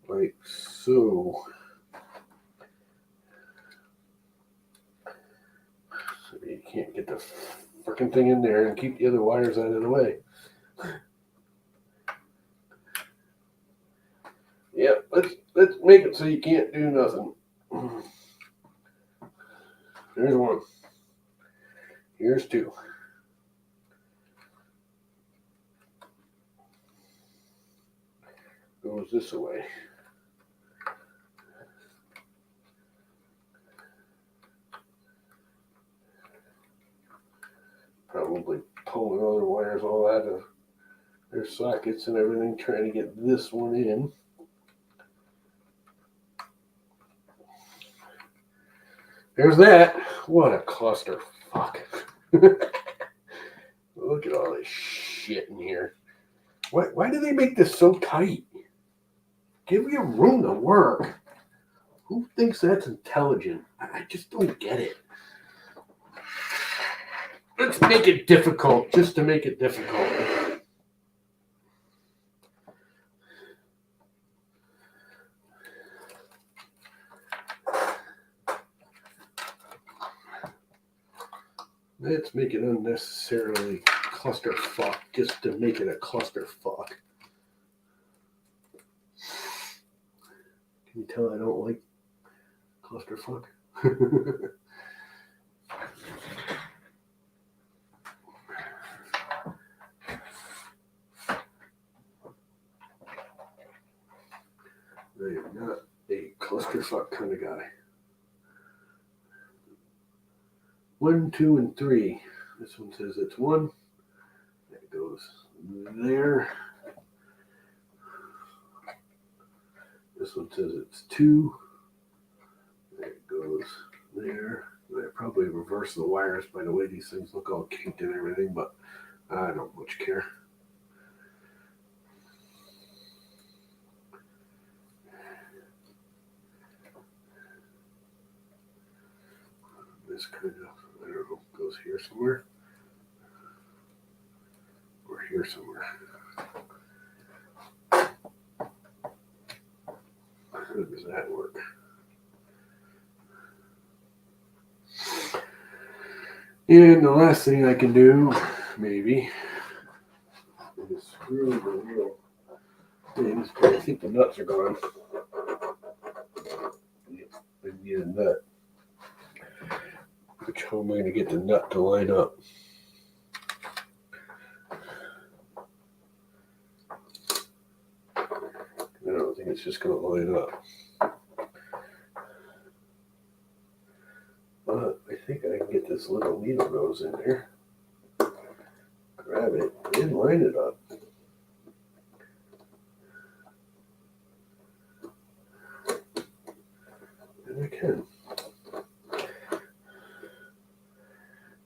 Like so. So you can't get the freaking thing in there and keep the other wires out of the way. Yeah, let's make it so you can't do nothing. There's 1. Here's 2. Goes this way. Probably pulling all the wires all out of their sockets and everything, trying to get this one in. There's that. What a clusterfuck. Look at all this shit in here. Why do they make this so tight? Give me a room to work. Who thinks that's intelligent? I just don't get it. Let's make it difficult just to make it difficult. Let's make it unnecessarily clusterfuck just to make it a clusterfuck. Can you tell I don't like clusterfuck? I am not a clusterfuck kind of guy. 1, 2, and 3. This one says it's 1. That goes there. This one says it's 2. That goes there. I probably reverse the wires by the way these things look all kinked and everything, but I don't much care. This kind of, I don't know, goes here somewhere. Or here somewhere. How does that work? And the last thing I can do, maybe, is screw the little things. I think the nuts are gone. I need a nut. Which, how am I going to get the nut to line up? I don't think it's just going to line up. But I think I can get this little needle nose in there. Grab it and line it up. And I can.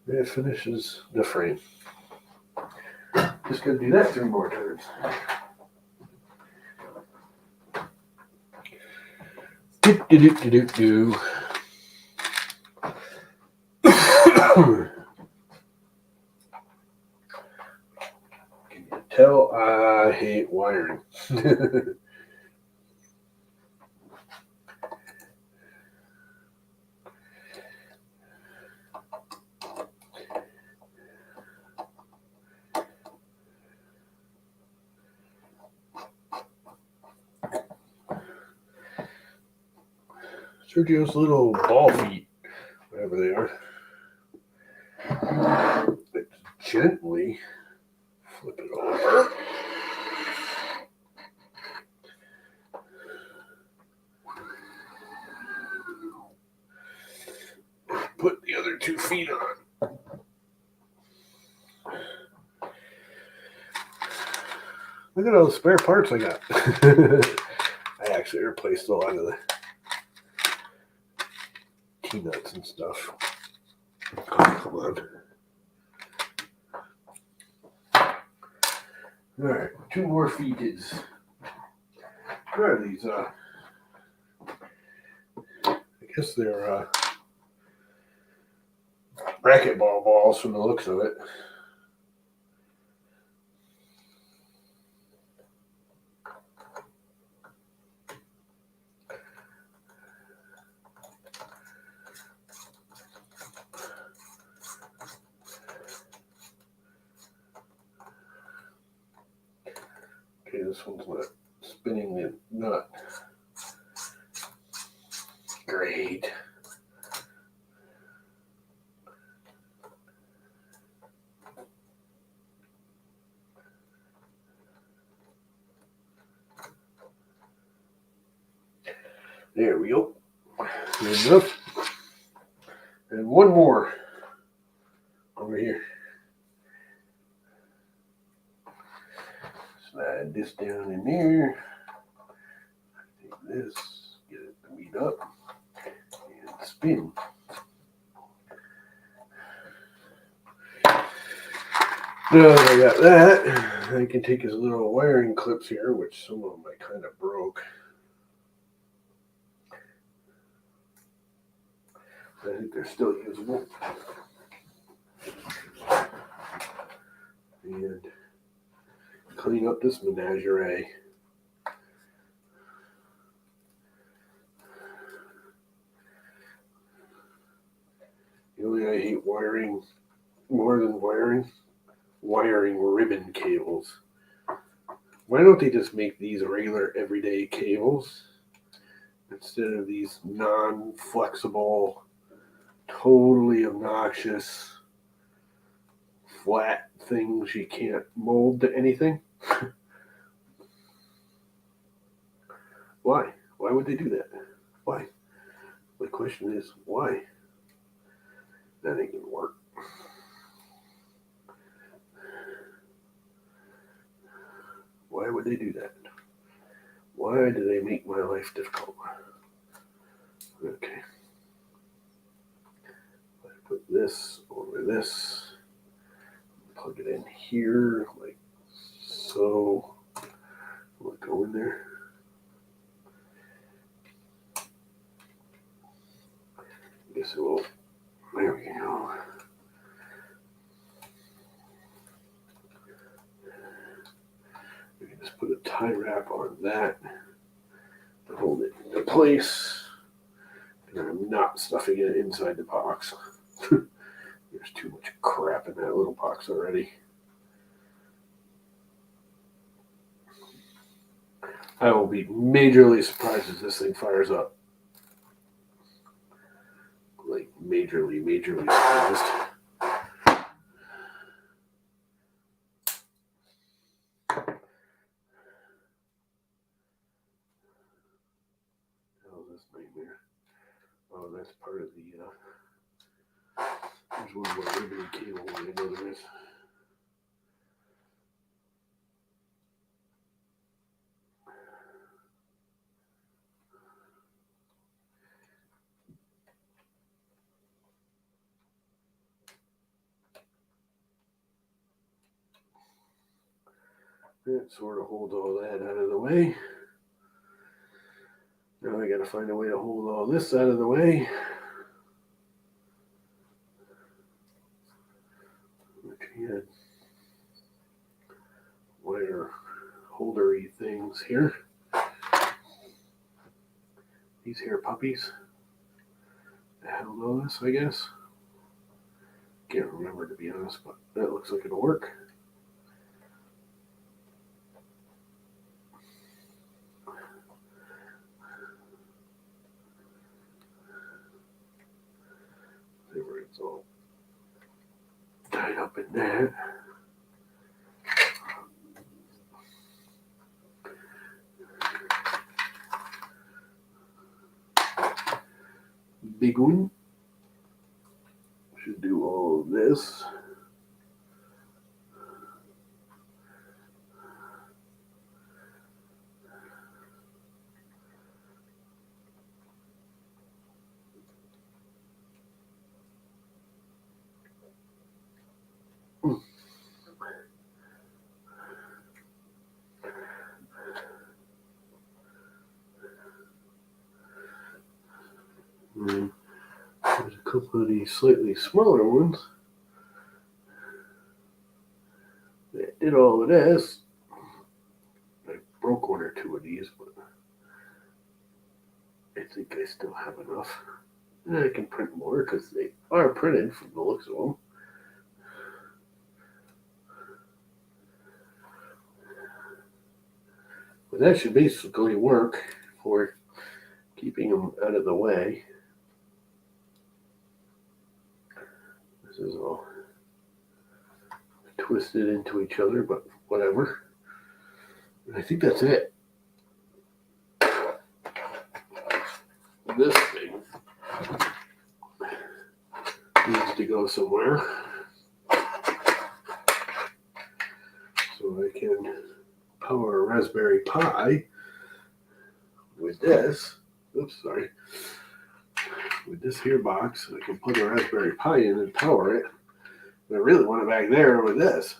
And it finishes the frame. Just going to do that 3 more times. Do. Can you tell I hate wiring? Sergio's little ball feet, whatever they are. Let's gently flip it over. Put the other 2 feet on. Look at all the spare parts I got. I actually replaced a lot of the T-nuts and stuff. Oh, come on. Alright, 2 more feet is. What are these? I guess they're racquetball balls from the looks of it. Okay, this one's not spinning the nut. Great. There we go. Good enough. And 1 more over here. Slide this down in there. Take this, get it to meet up, and spin. Now that I got that, I can take his little wiring clips here, which some of them I kind of broke. I think they're still usable. And clean up this menagerie. The only I hate wiring more than wiring ribbon cables. Why don't they just make these regular everyday cables instead of these non-flexible, totally obnoxious, flat things you can't mold to anything? Why? Why would they do that? Why? My question is, why? That ain't gonna work. Why would they do that? Why do they make my life difficult? Okay. I put this over this. plug it in here, like so. Will it go in there? I guess it will. There we go. We can just put a tie wrap on that to hold it into place. And I'm not stuffing it inside the box. There's too much crap in that little box already. I will be majorly surprised if this thing fires up. Like majorly surprised. How's this nightmare? Oh, that's part of the, there's one more ribbon cable I know there is. That sort of holds all that out of the way. Now I got to find a way to hold all this out of the way. Which had wire holdery things here. These here puppies. Handle this, I guess. Can't remember, to be honest, but that looks like it'll work. See where it's all tied up in that. Big one. Should do all of this. And there's a couple of these slightly smaller ones that did all of this. I broke one or two of these, but I think I still have enough. And I can print more because they are printed from the looks of them. But that should basically work for keeping them out of the way. This is all twisted into each other, but whatever. And I think that's it. This thing needs to go somewhere. So I can power a Raspberry Pi with this. Oops, sorry. With this here box, I can plug a Raspberry Pi in and power it. But I really want it back there with this.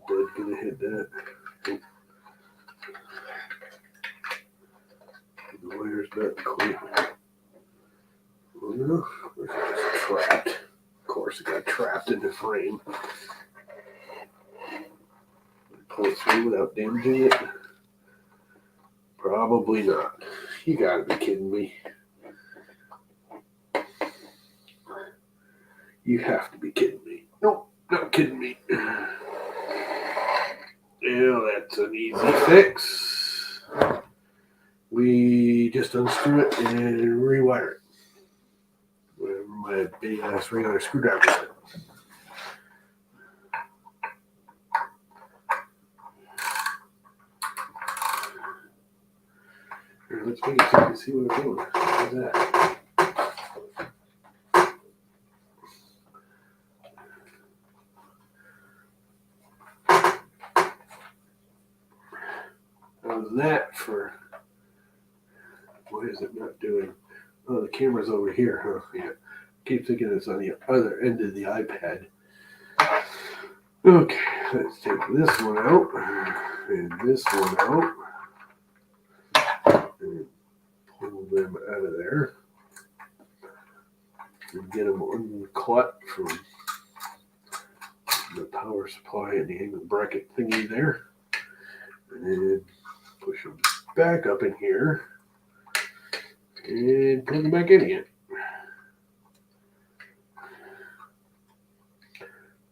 Dead gonna hit that. The wire's not clear. Oh no, it's trapped. Of course, it got trapped in the frame. Pull it through without damaging it? Probably not. You gotta be kidding me. You have to be kidding me. Nope, not kidding me. Yeah, that's an easy fix. We just unscrew it and rewire it. Whatever my big ass regular screwdriver said. Here, let's make it so you can see what I'm doing. How's that? for, what is it not doing? Oh, the camera's over here, huh? Yeah. Keep thinking it's on the other end of the iPad. Okay, let's take this one out and this one out and pull them out of there and get them uncaught from the power supply and the angle bracket thingy there, and then push them back up in here and plug them back in again,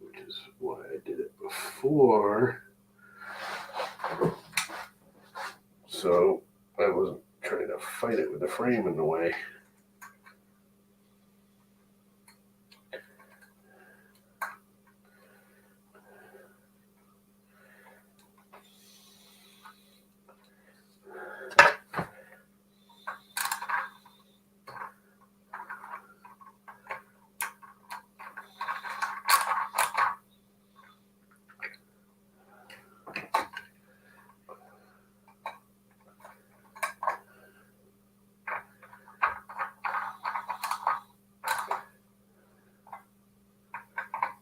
which is why I did it before, so I wasn't trying to fight it with the frame in the way.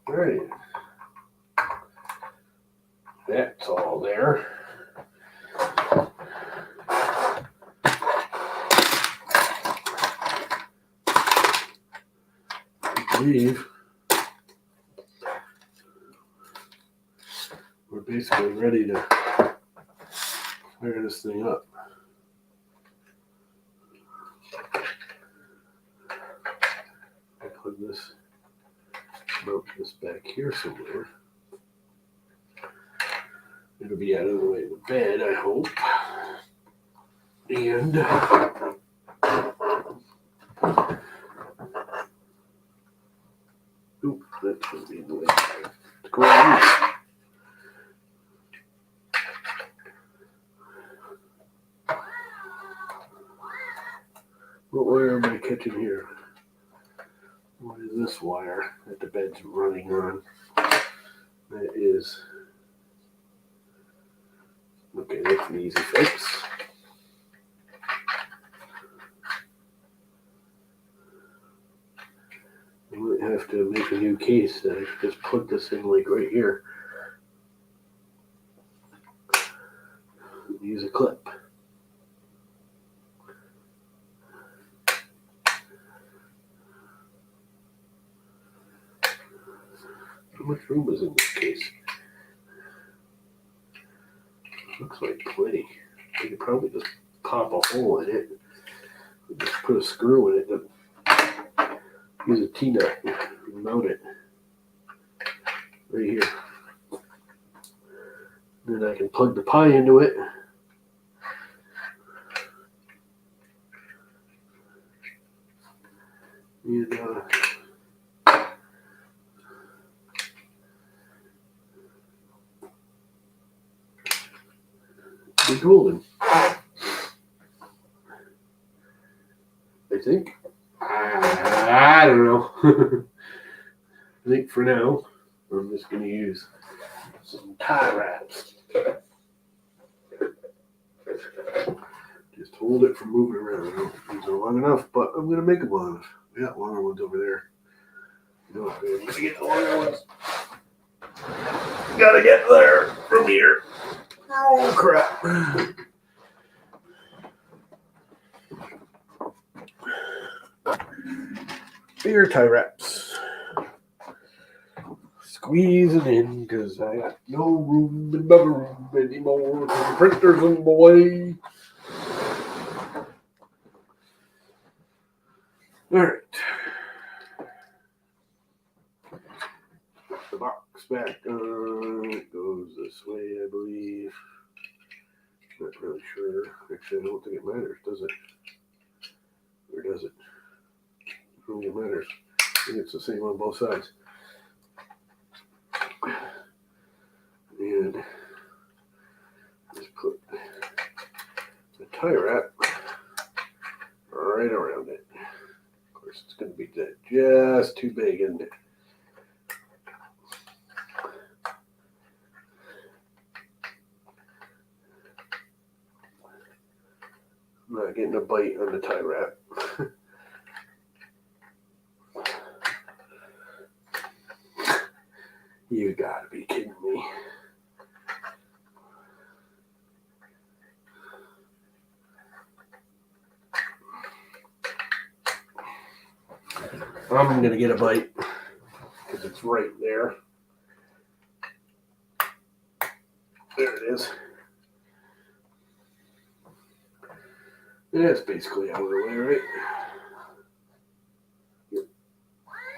All right, that's all there. I believe we're basically ready to fire this thing up. I plug this, mount this back here somewhere. It'll be out of the way of the bed, I hope. And oop, that's going to be in the way. Go on. What wire am I catching here? What is this wire that the bed's running on? That is, okay, that's an easy fix. I might have to make a new case that I just put this in like right here. Use a clip. How much room is in this case? Looks like plenty. I could probably just pop a hole in it. Just put a screw in it. Use a T-nut and mount it right here. Then I can plug the pie into it. And be golden. I think. I don't know. I think for now, I'm just going to use some tie wraps. Just hold it from moving around. These are long enough, but I'm going to make them long enough. We got longer ones over there. You know, I'm going to get the longer ones. Gotta get there from here. Oh, crap. Bigger tie wraps. Squeeze it in because I got no room in my room anymore. The printer's in the way. All right. Put the box back on. It goes this way, I believe. Not really sure. Actually, I don't think it matters, does it? Or does it? I don't think it matters. I think it's the same on both sides. And just put the tie wrap right around it. Of course, it's going to be just too big, isn't it? I'm not getting a bite on the tie wrap. You gotta be kidding me. I'm gonna get a bite because it's right there. There it is. Yeah, it's basically out of the way, right? Yep.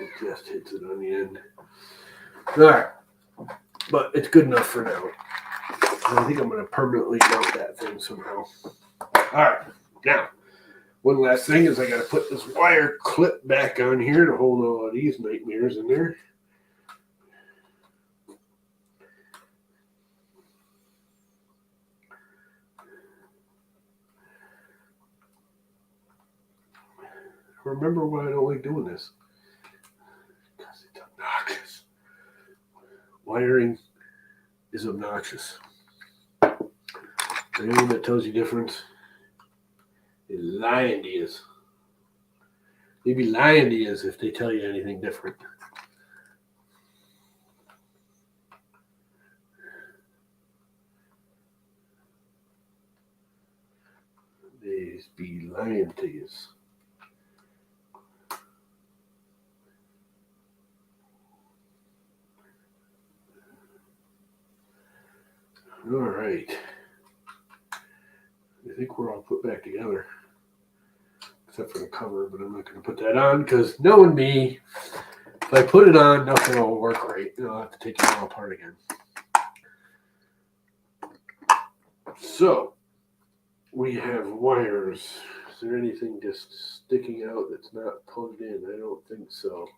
It just hits it on the end. Alright. But it's good enough for now. I think I'm going to permanently mount that thing somehow. Alright. Now, one last thing is I got to put this wire clip back on here to hold all of these nightmares in there. Remember why I don't like doing this. Because it's obnoxious. Wiring is obnoxious. Anyone that tells you different is lying to you. They be lying to you if they tell you anything different. They be lying to you. All right. I think we're all put back together. Except for the cover, but I'm not going to put that on because knowing me, if I put it on, nothing will work right. I'll have to take it all apart again. So, we have wires. Is there anything just sticking out that's not plugged in? I don't think so.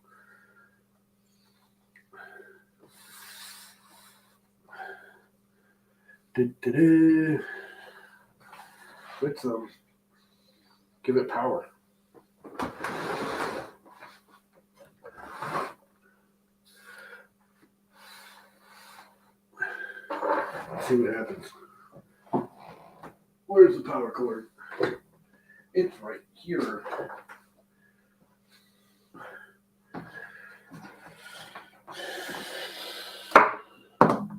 Let's give it power. See what happens. Where's the power cord? It's right here.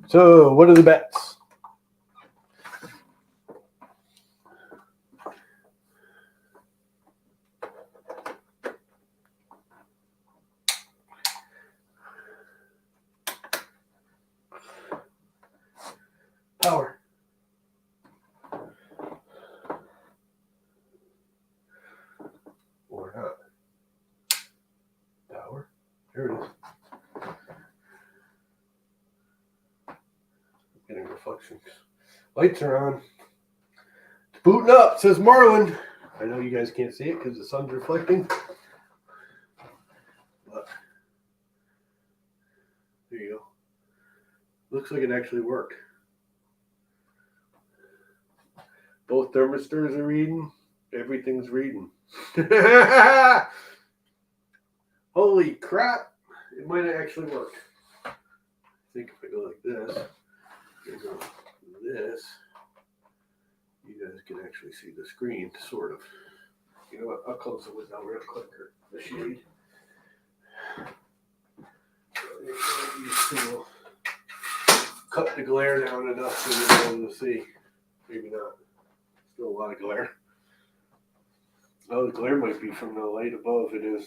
So, what are the bets? Power. Or not. Power. There it is. Getting reflections. Lights are on. It's booting up, says Marlin. I know you guys can't see it because the sun's reflecting. But there you go. Looks like it actually worked. Both thermistors are reading. Everything's reading. Holy crap. It might have actually worked. I think if I go like this, and go this, you guys can actually see the screen, sort of. You know what? I'll close it with that real quick. The shade. We'll cut the glare down enough so you'll be able to see. Maybe not. Still a lot of glare. Oh, the glare might be from the light above. It is.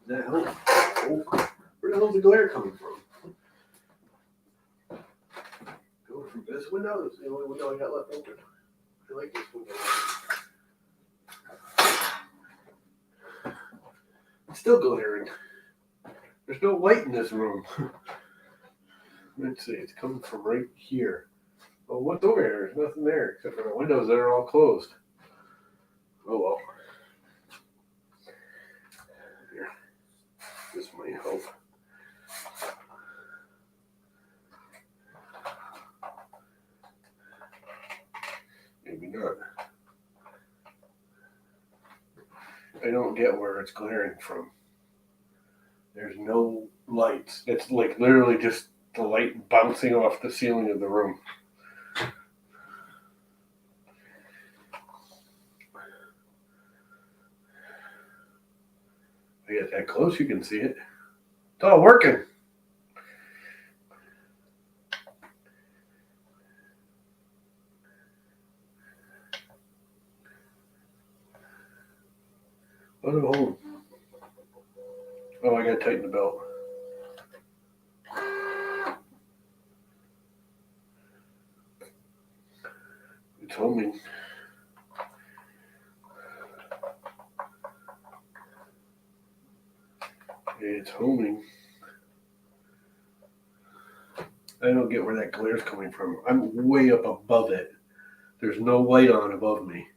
That help? Oh, where the hell's the glare coming from? Going from this window? That's the only window I got left open. I like this window. It's still glaring. There's no light in this room. Let's see, it's coming from right here. Oh, what's over here? There's nothing there except for the windows that are all closed. Oh well. Here. This might help. Maybe not. I don't get where it's glaring from. There's no lights. It's like literally just the light bouncing off the ceiling of the room. I get that close, you can see it. It's all working. Let it hold. Oh, I gotta tighten the belt. It's homing. It's homing. I don't get where that glare is coming from. I'm way up above it. There's no light on above me.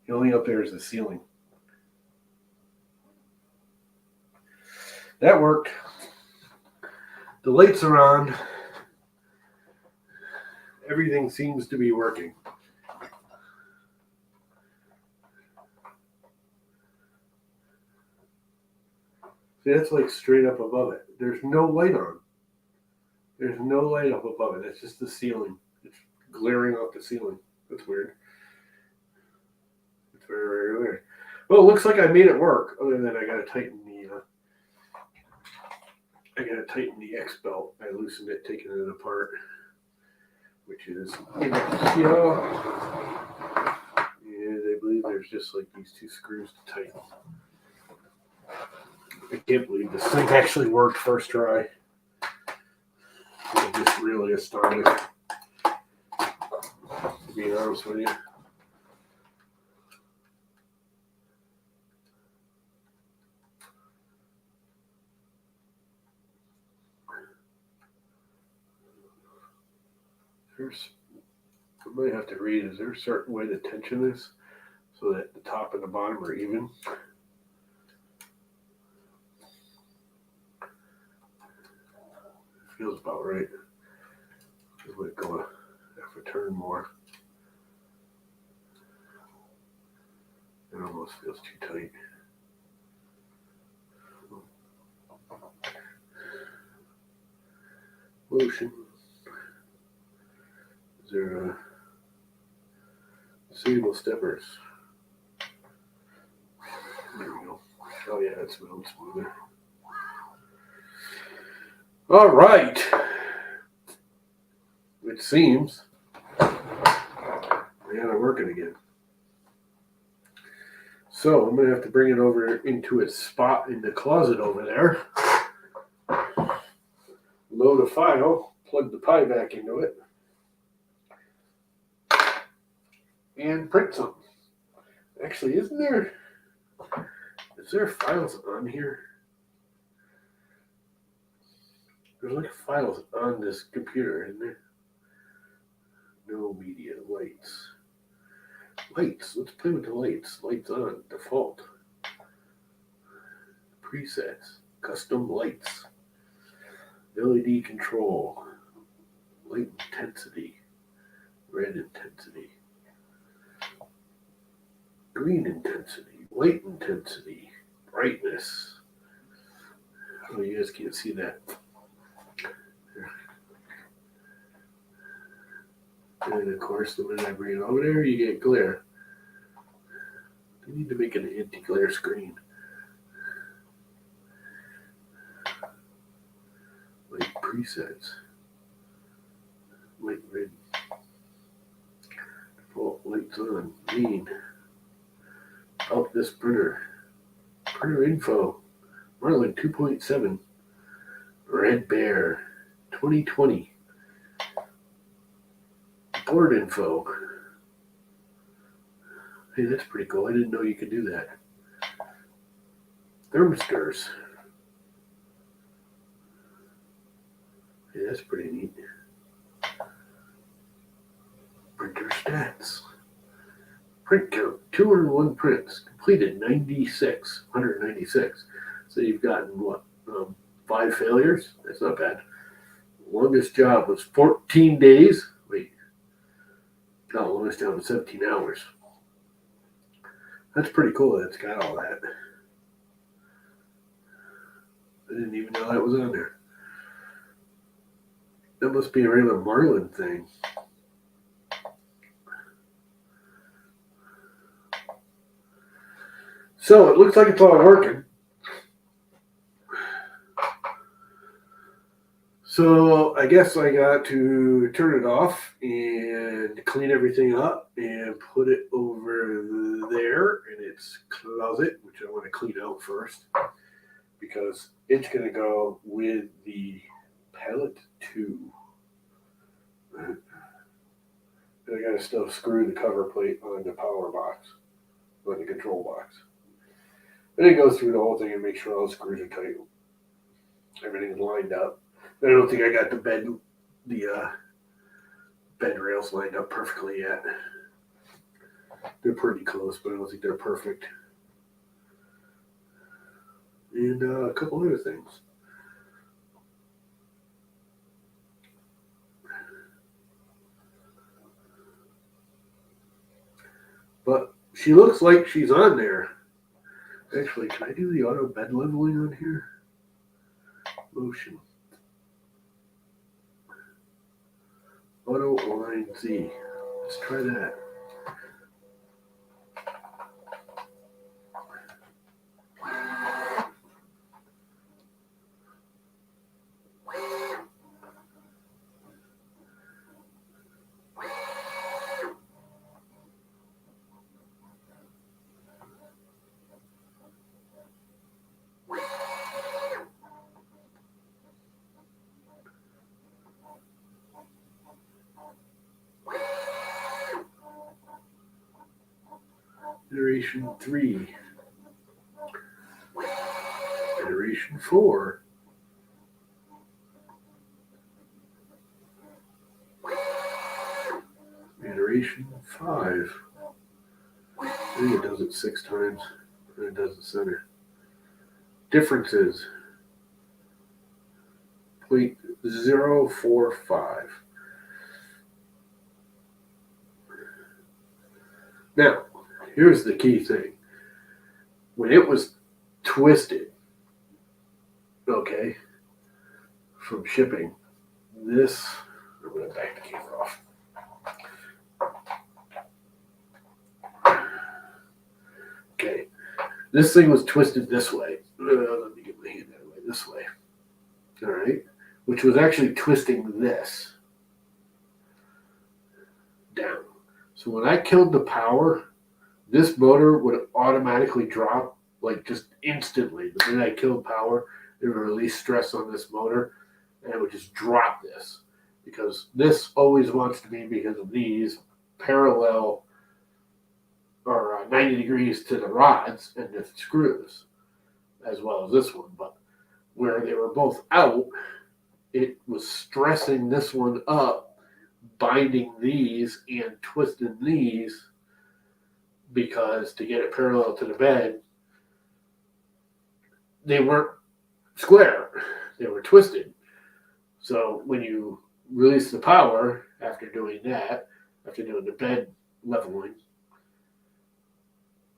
The only up there is the ceiling. That worked. The lights are on. Everything seems to be working. See, that's like straight up above it. There's no light on. There's no light up above it. It's just the ceiling. It's glaring off the ceiling. That's weird. It's very, very weird. Well, it looks like I made it work. Other than I gotta tighten the X belt. I loosened it, taking it apart, which is here. And I believe there's just like these two screws to tighten. I can't believe this thing actually worked first try. I'm just really astonished, to be honest with you. I might have to read, is there a certain way to tension this so that the top and the bottom are even? Feels about right. It might go half a turn more. It almost feels too tight. Motion. Is there suitable steppers? There we go. Oh yeah, it's moving smoother. All right. It seems we got it working again. So I'm going to have to bring it over into its spot in the closet over there. Load a file, plug the Pi back into it, and print something. Actually, is there files on here? There's like files on this computer, isn't there? No media, lights. Lights, let's play with the lights. Lights on, default. Presets, custom lights. LED control. Light intensity. Red intensity. Green intensity. White intensity. Brightness. Oh, you guys can't see that. And of course, the minute I bring it over there, you get glare. I need to make an anti-glare screen. Light presets. Light red. Default lights on. Green. Out this printer. Printer info. Marlin 2.7. Red Bear 2020. Board info. Hey, that's pretty cool. I didn't know you could do that. Thermistors. Hey, that's pretty neat. Printer stats. Print count, 201 prints. Completed 196. So you've gotten what? 5 failures? That's not bad. Longest job was 14 days. Wait. No, longest job was 17 hours. That's pretty cool that it's got all that. I didn't even know that was on there. That must be a regular Marlin thing. So it looks like it's all working. So I guess I got to turn it off and clean everything up and put it over there in its closet, which I want to clean out first because it's going to go with the Palette 2. And I got to still screw the cover plate on the power box, on the control box. And then go through the whole thing and make sure all the screws are tight. Everything's lined up. I don't think I got the bed rails lined up perfectly yet. They're pretty close, but I don't think they're perfect. And a couple other things. But she looks like she's on there. Actually, can I do the auto bed leveling on here? Motion. Auto align Z. Let's try that. Iteration 3. Iteration 4. Iteration 5. I think it does it 6 times, and it does the center. Differences. 0.045. Now, here's the key thing. When it was twisted, okay, from shipping, this, I'm going to back the camera off. Okay, this thing was twisted this way. Let me get my hand out of the way, this way. All right, which was actually twisting this down. So when I killed the power, this motor would automatically drop, like just instantly. The minute I killed power, it would release stress on this motor, and it would just drop this. Because this always wants to be, because of these, parallel or 90 degrees to the rods and the screws, as well as this one. But where they were both out, it was stressing this one up, binding these and twisting these, because to get it parallel to the bed, they weren't square, they were twisted. So when you release the power after doing that, after doing the bed leveling,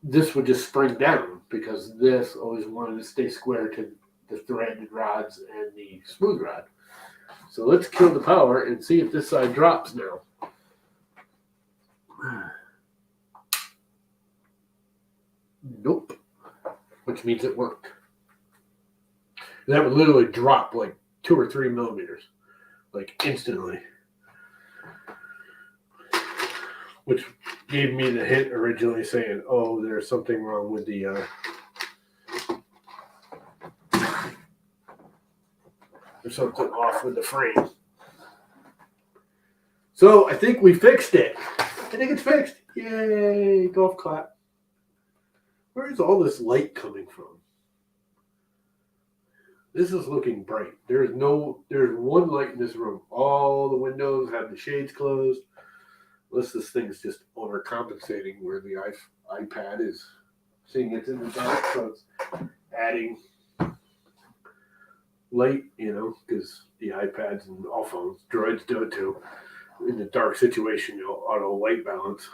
this would just spring down, because this always wanted to stay square to the threaded rods and the smooth rod. So let's kill the power and see if this side drops now. Nope. Which means it worked. That would literally drop like 2 or 3 millimeters, like instantly. Which gave me the hint originally saying, oh, there's something wrong with the there's something off with the frame. So I think we fixed it. I think it's fixed. Yay, golf clap. Where is all this light coming from? This is looking bright. There's one light in this room. All the windows have the shades closed. Unless this thing is just overcompensating, where the iPad is seeing it's in the dark, so it's adding light, because the iPads and all phones, Droids do it too. In the dark situation, you'll auto light balance.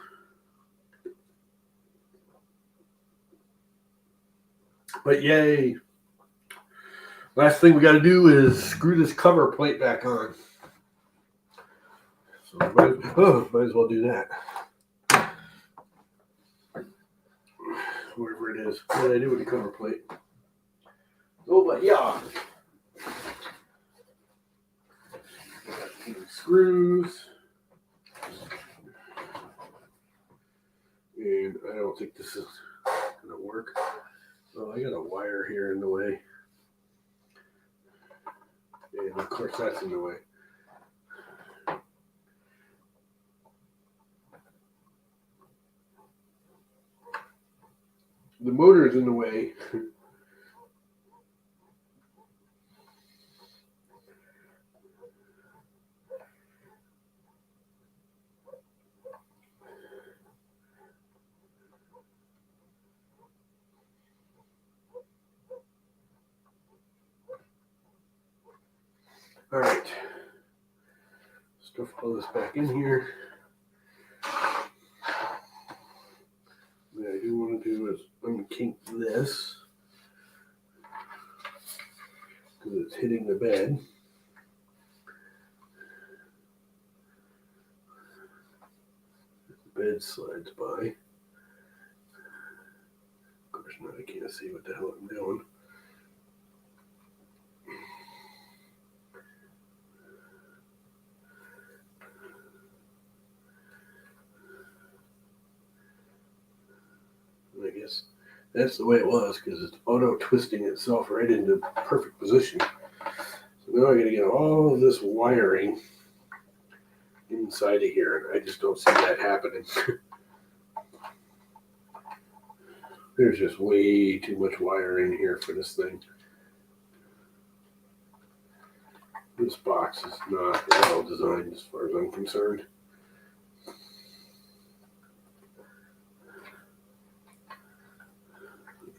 But yay. Last thing we got to do is screw this cover plate back on. So might as well do that. Wherever it is. What did I do with the cover plate? Oh, but yeah. Got 2 screws. And I don't think this is going to work. So I got a wire here in the way. And of course that's in the way. The motor is in the way. All right. Stuff all this back in here. What I do want to do is unkink this because it's hitting the bed. The bed slides by. Of course, now I can't see what the hell I'm doing. I guess that's the way it was because it's auto twisting itself right into perfect position. So now I got to get all of this wiring inside of here, and I just don't see that happening. There's just way too much wiring here for this thing. This box is not well designed as far as I'm concerned.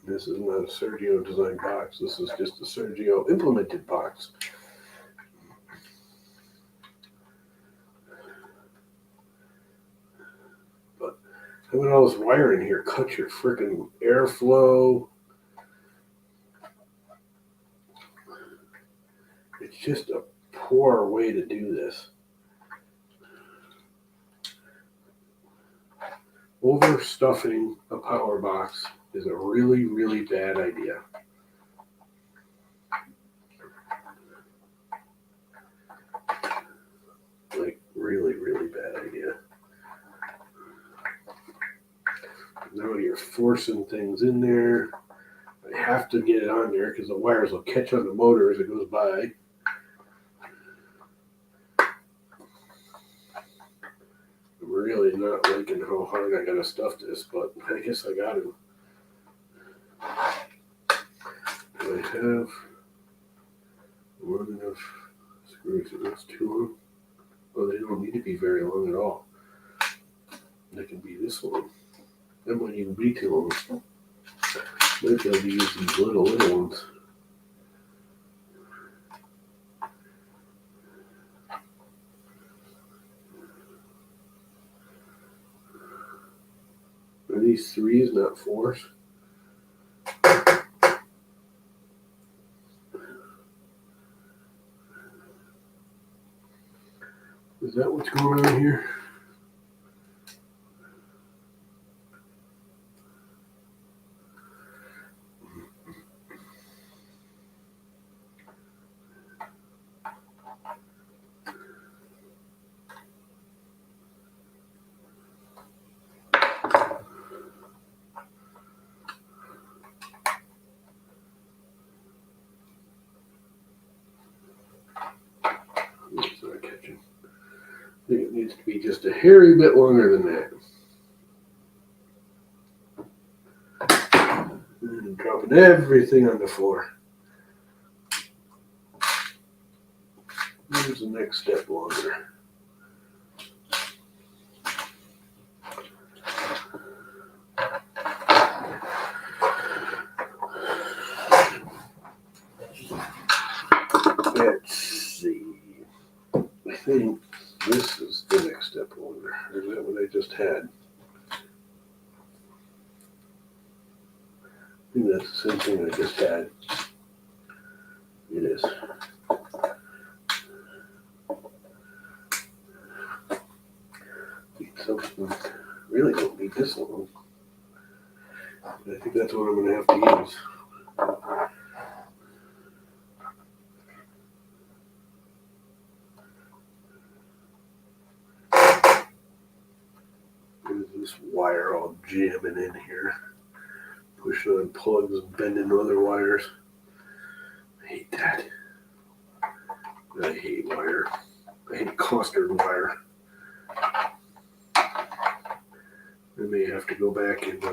This is not a Sergio designed box. This is just a Sergio implemented box. But having all this wiring here cuts your freaking airflow. It's just a poor way to do this. Overstuffing a power box is a really, really bad idea. Like, really, really bad idea. Now you're forcing things in there. I have to get it on there because the wires will catch on the motor as it goes by. I'm really not liking how hard I gotta stuff this, but I guess I got to. Do I have long enough screws? That's too long. Well, they don't need to be very long at all. They can be this long. That might even be too long. Might be able to use these little ones. Are these 3s, not 4s? Is that what's going on here? It's not catching. I think it needs to be just a hairy bit longer than that. And dropping everything on the floor. Here's the next step longer. Let's see. I think this is the next step longer. Or is that what I just had? I think that's the same thing I just had. It is. Some really don't need this long. I think that's what I'm going to have to use. There's this wire all jamming in here. Pushing on plugs and bending other wires. I hate that. I hate wire. I hate clustered wire. I may have to go back and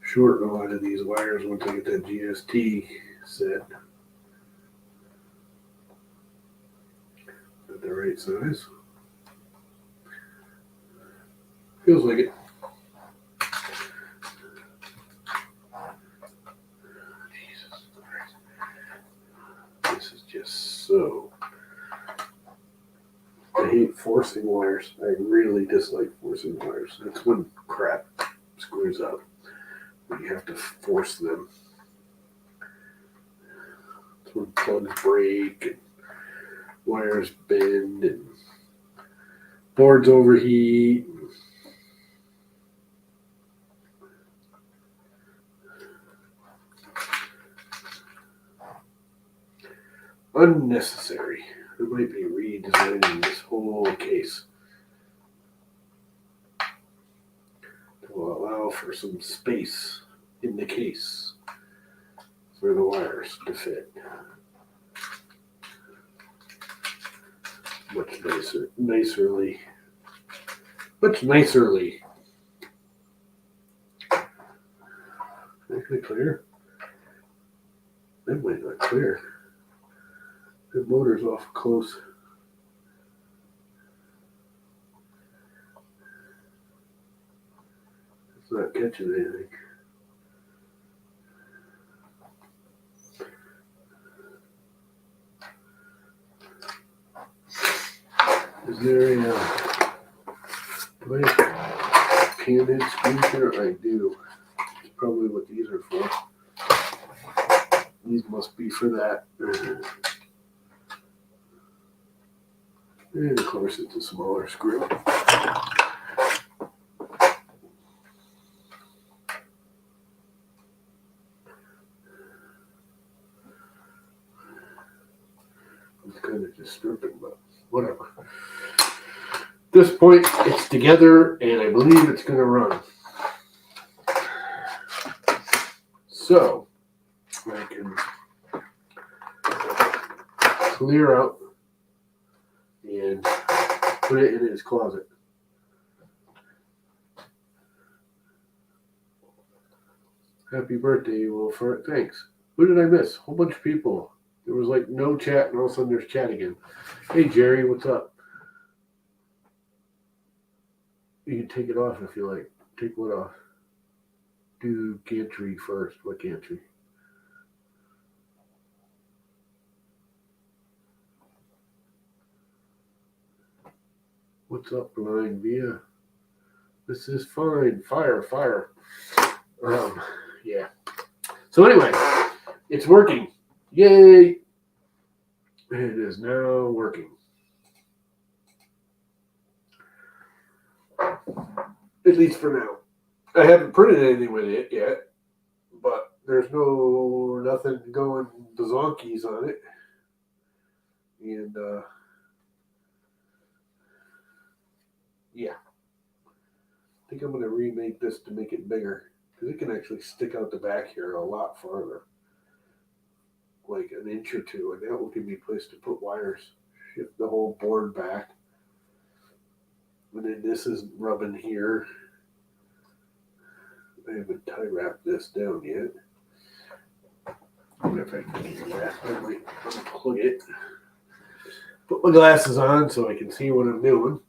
shorten a lot of these wires once I get that GST set. At the right size. Feels like it. Jesus Christ. This is just so. I hate forcing wires. I really dislike forcing wires. That's when crap screws up. When you have to force them. That's when plugs break and wires bend and boards overheat. Unnecessary. I might be redesigning this whole case to allow for some space in the case for the wires to fit. Much nicerly. Actually clear? That might not clear. The motor's off close. It's not catching anything. Is there a pan-head screw here? I do. It's probably what these are for. These must be for that. And of course it's a smaller screw. It's kind of disturbing, but whatever. At this point, it's together, and I believe it's going to run. So, I can clear out and put it in his closet. Happy birthday, Wilford. Thanks. Who did I miss? A whole bunch of people. There was like no chat, and all of a sudden there's chat again. Hey, Jerry, what's up? You can take it off if you like. Take what off? Do gantry first. What gantry? What's up, Blind Via? This is fine. Fire. Yeah. So anyway, it's working. Yay! It is now working. At least for now. I haven't printed anything with it yet, but there's nothing going bazonkies on it. And yeah. I think I'm going to remake this to make it bigger, because it can actually stick out the back here a lot farther. Like an inch or two, and that will give me a place to put wires. Shift the whole board back. And then this isn't rubbing here. I haven't tie wrapped this down yet. What if I can do that? I might unplug it. Put my glasses on so I can see what I'm doing.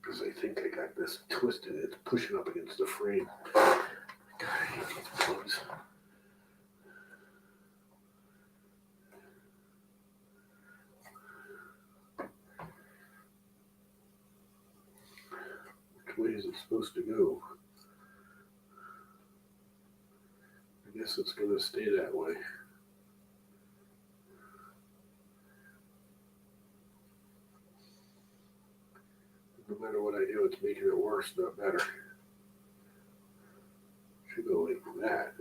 Because I think I got this twisted. It's pushing up against the frame. God, I hate these plugs. Which way is it supposed to go? I guess it's going to stay that way. No matter what I do, it's making it worse, not better. Should go like that.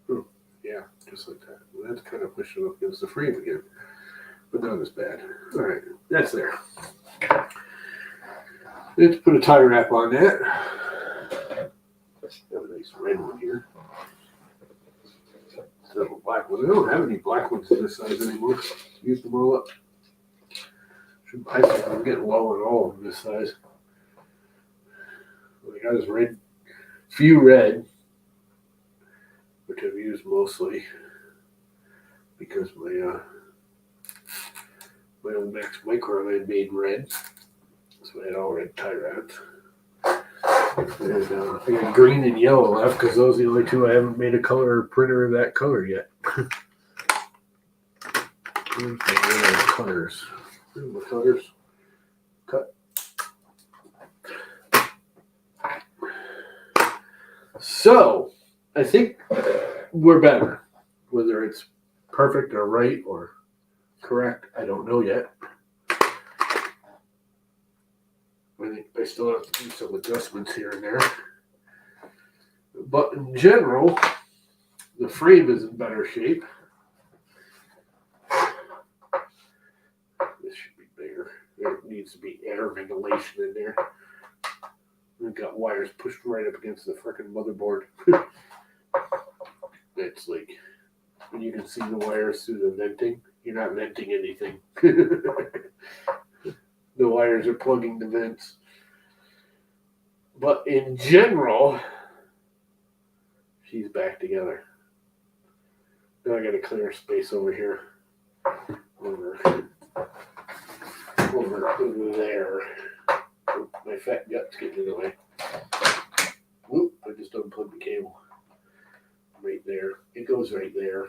Oh, yeah, just like that. Well, that's kind of pushing up against the frame again, but not as bad. All right, that's there. Let's put a tie wrap on that. Have a nice red one here. Instead of a black one. I don't have any black ones in this size anymore. Used them all up. I think I'm getting low on all of them this size. What I got is red, few red, which I've used mostly because my old Max Micro I had made red. So I had all red tie wraps. And I got green and yellow left because those are the only two I haven't made a color printer of that color yet. Where's my cutters? Where's my cutters? Cut. So, I think we're better. Whether it's perfect or right or correct, I don't know yet. I think I still have to do some adjustments here and there. But in general, the frame is in better shape. This should be bigger. There needs to be air ventilation in there. We've got wires pushed right up against the frickin' motherboard. It's like when you can see the wires through the venting, you're not venting anything. The wires are plugging the vents. But in general, she's back together. Now I got to clear space over here. Over there. Oh, my fat gut's getting in the way. Whoop, I just unplugged the cable. Right there. It goes right there.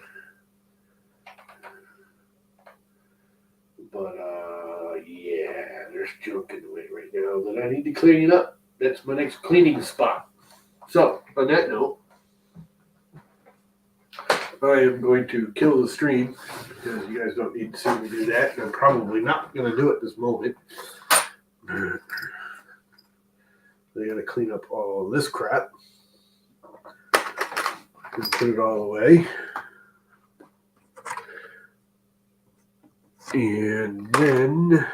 But, yeah, there's junk in the way right now that I need to clean up. That's my next cleaning spot. So, on that note, I am going to kill the stream because you guys don't need to see me do that, and I'm probably not going to do it this moment. I got to clean up all this crap and put it all away. And then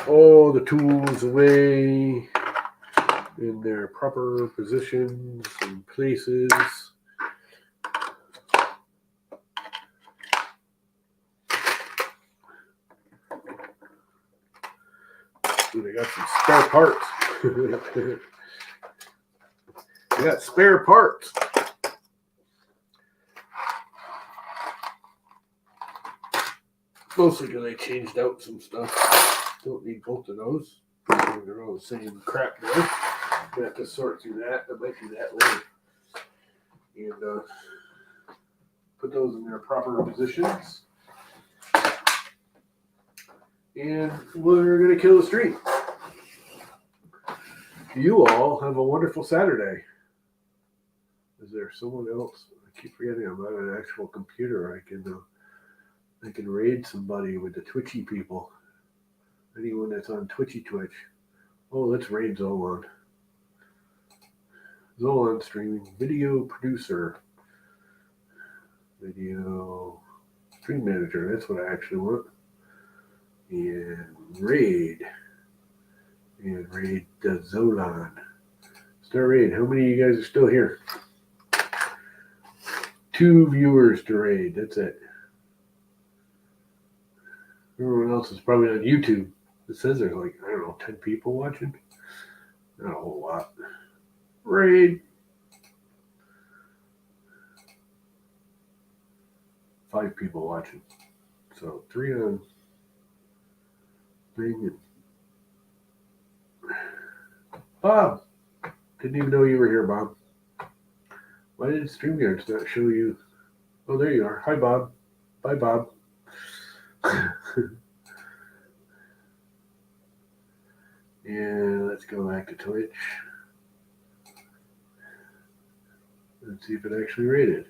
all the tools away in their proper positions and places. And I got some spare parts. I got spare parts. Mostly because I changed out some stuff. Don't need both of those. They're all the same crap there. I have to sort through that. I might do that later. And put those in their proper positions. And we're going to kill the stream. You all have a wonderful Saturday. Is there someone else? I keep forgetting I'm on an actual computer. I can raid somebody with the Twitchy people. Anyone that's on Twitch. Oh, let's raid Zolan. Zolan streaming. Video producer. Video stream manager. That's what I actually want. And raid. And raid the Zolan. Start raid. How many of you guys are still here? 2 viewers to raid. That's it. Everyone else is probably on YouTube. It says there's like, I don't know, 10 people watching. Not a whole lot. Raid. 5 people watching. So 3 on thing. Bob. Didn't even know you were here, Bob. Why did StreamYard not show you? Oh, there you are. Hi, Bob. Bye, Bob. And let's go back to Twitch. Let's see if it actually rated.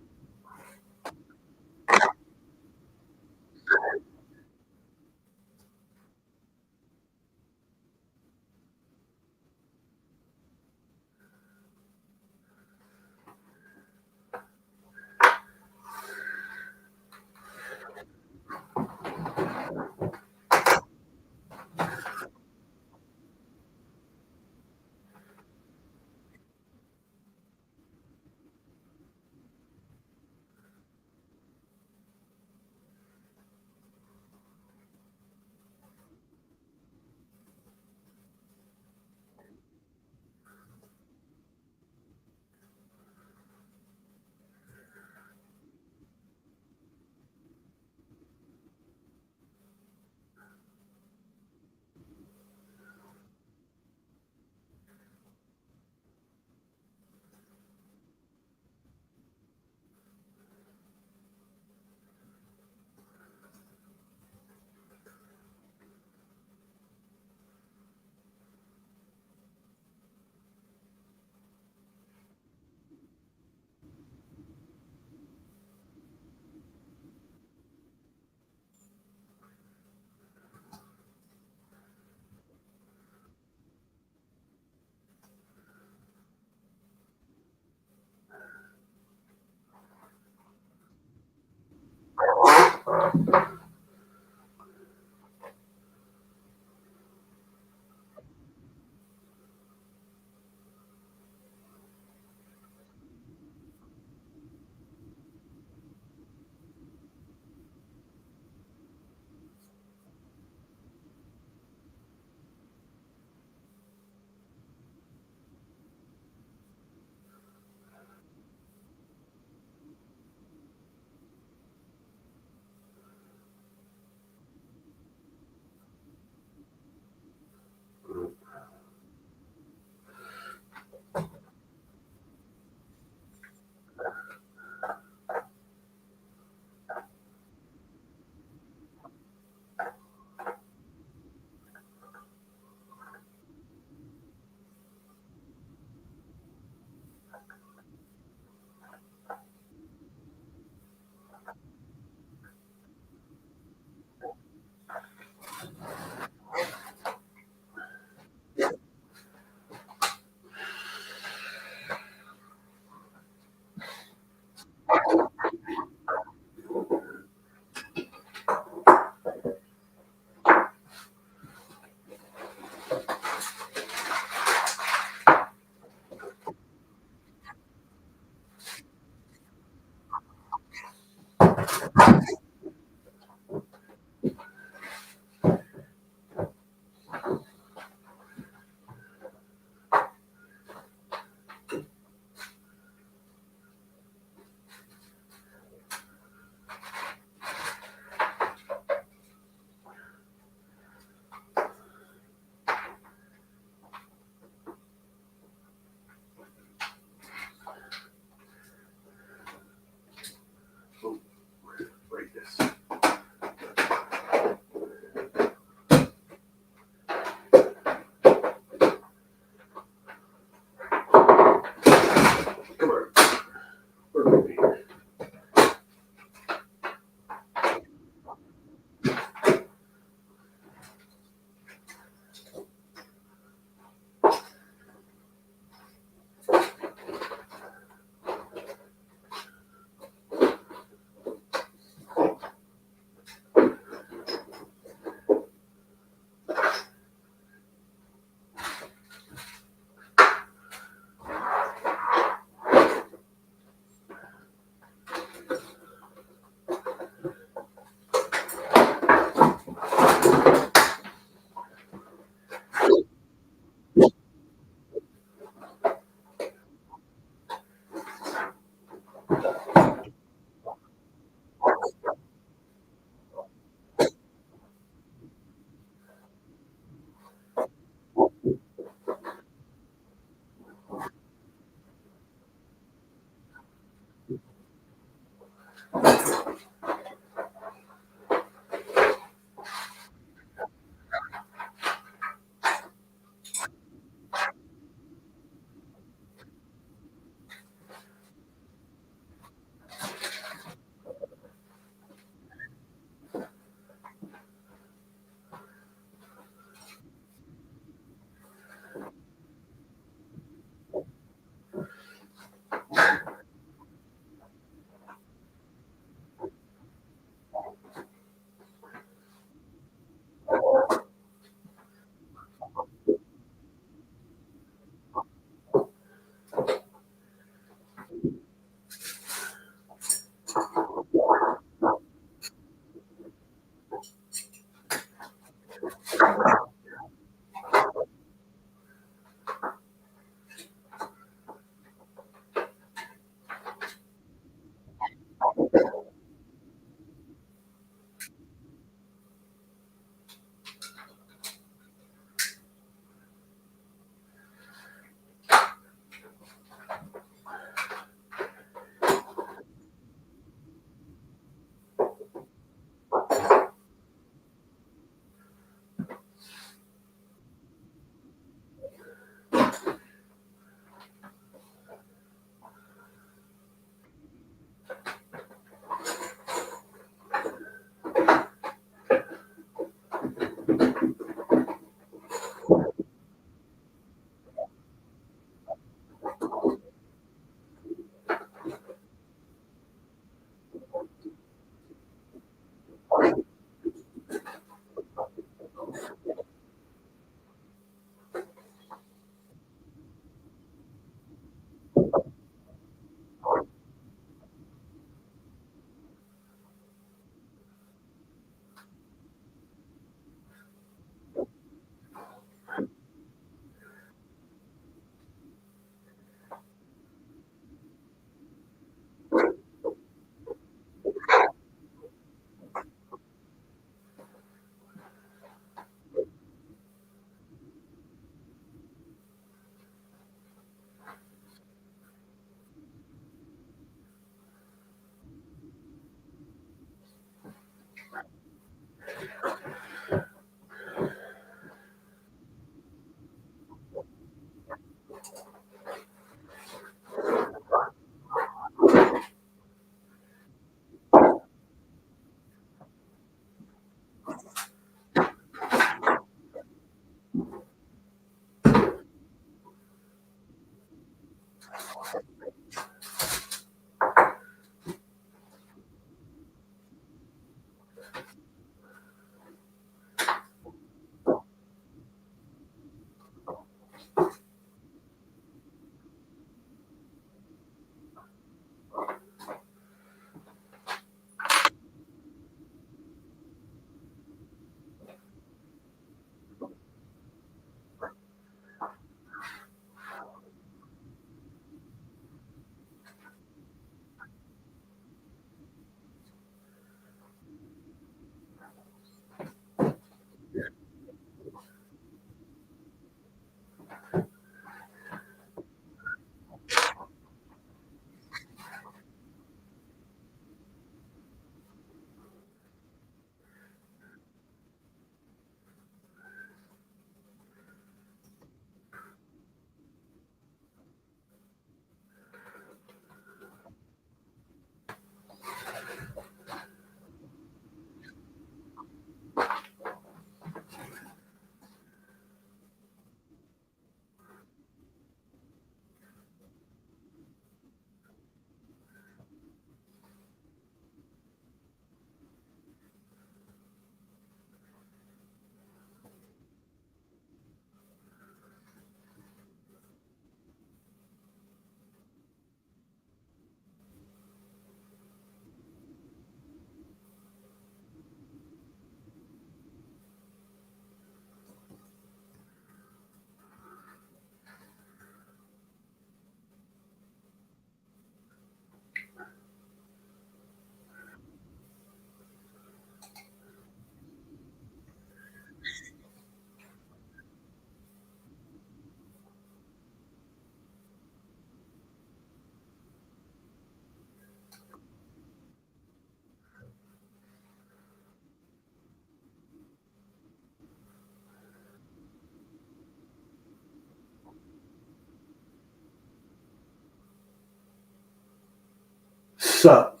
up?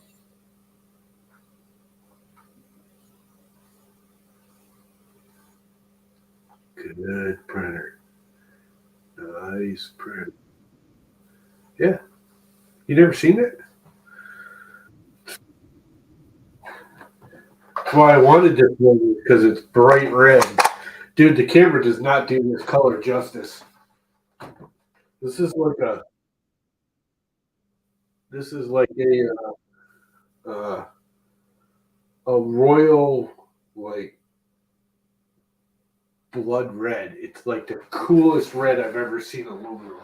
Good printer. Nice print. Yeah. You never seen it? That's why I wanted this one because it's bright red. Dude, the camera does not do this color justice. This is like a this is like a royal like blood red. It's like the coolest red I've ever seen aluminum.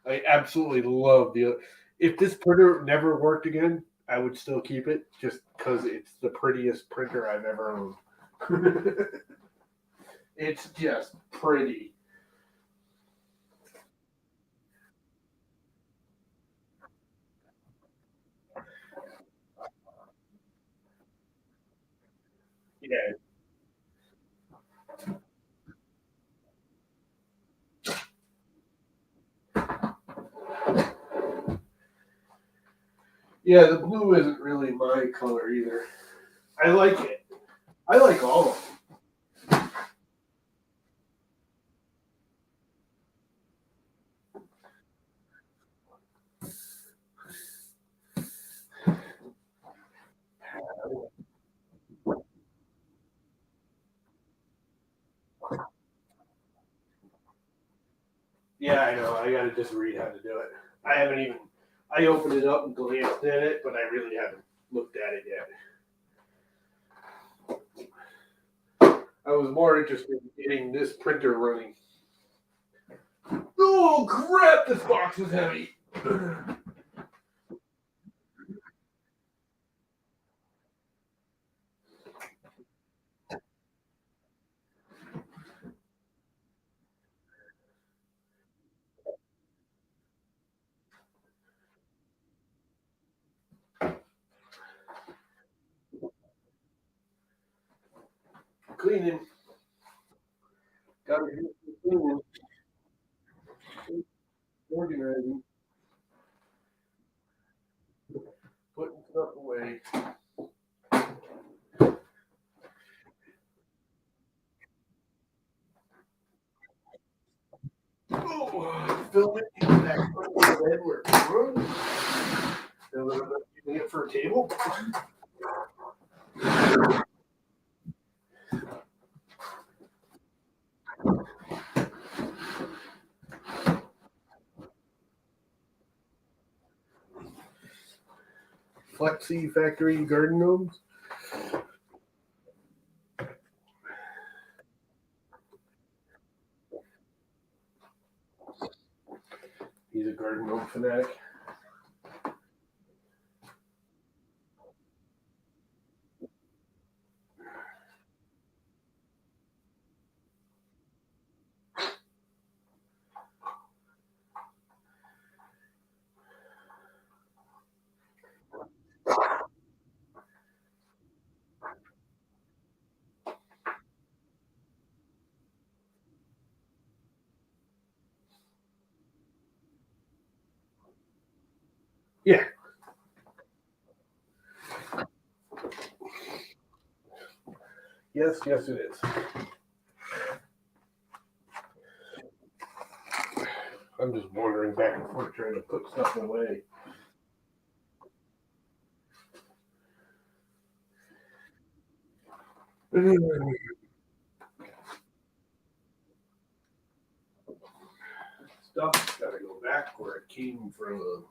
I absolutely love the. If this printer never worked again, I would still keep it just because it's the prettiest printer I've ever owned. It's just pretty. Yeah, yeah. The blue isn't really my color either. I like it. I like all of them. Yeah, I know. I gotta just read how to do it. I haven't even. I opened it up and glanced at it, but I really haven't looked at it yet. I was more interested in getting this printer running. Oh crap! This box is heavy. Cleaning. Gotta do some cleaning. Organizing. Putting stuff away. Oh, filming back on the bed where it's room. Using it for a table. Flexi Factory Garden Gnomes. He's a garden gnome fanatic. Yeah. Yes, yes, it is. I'm just wandering back and forth trying to put stuff away. Stuff's got to go back where it came from.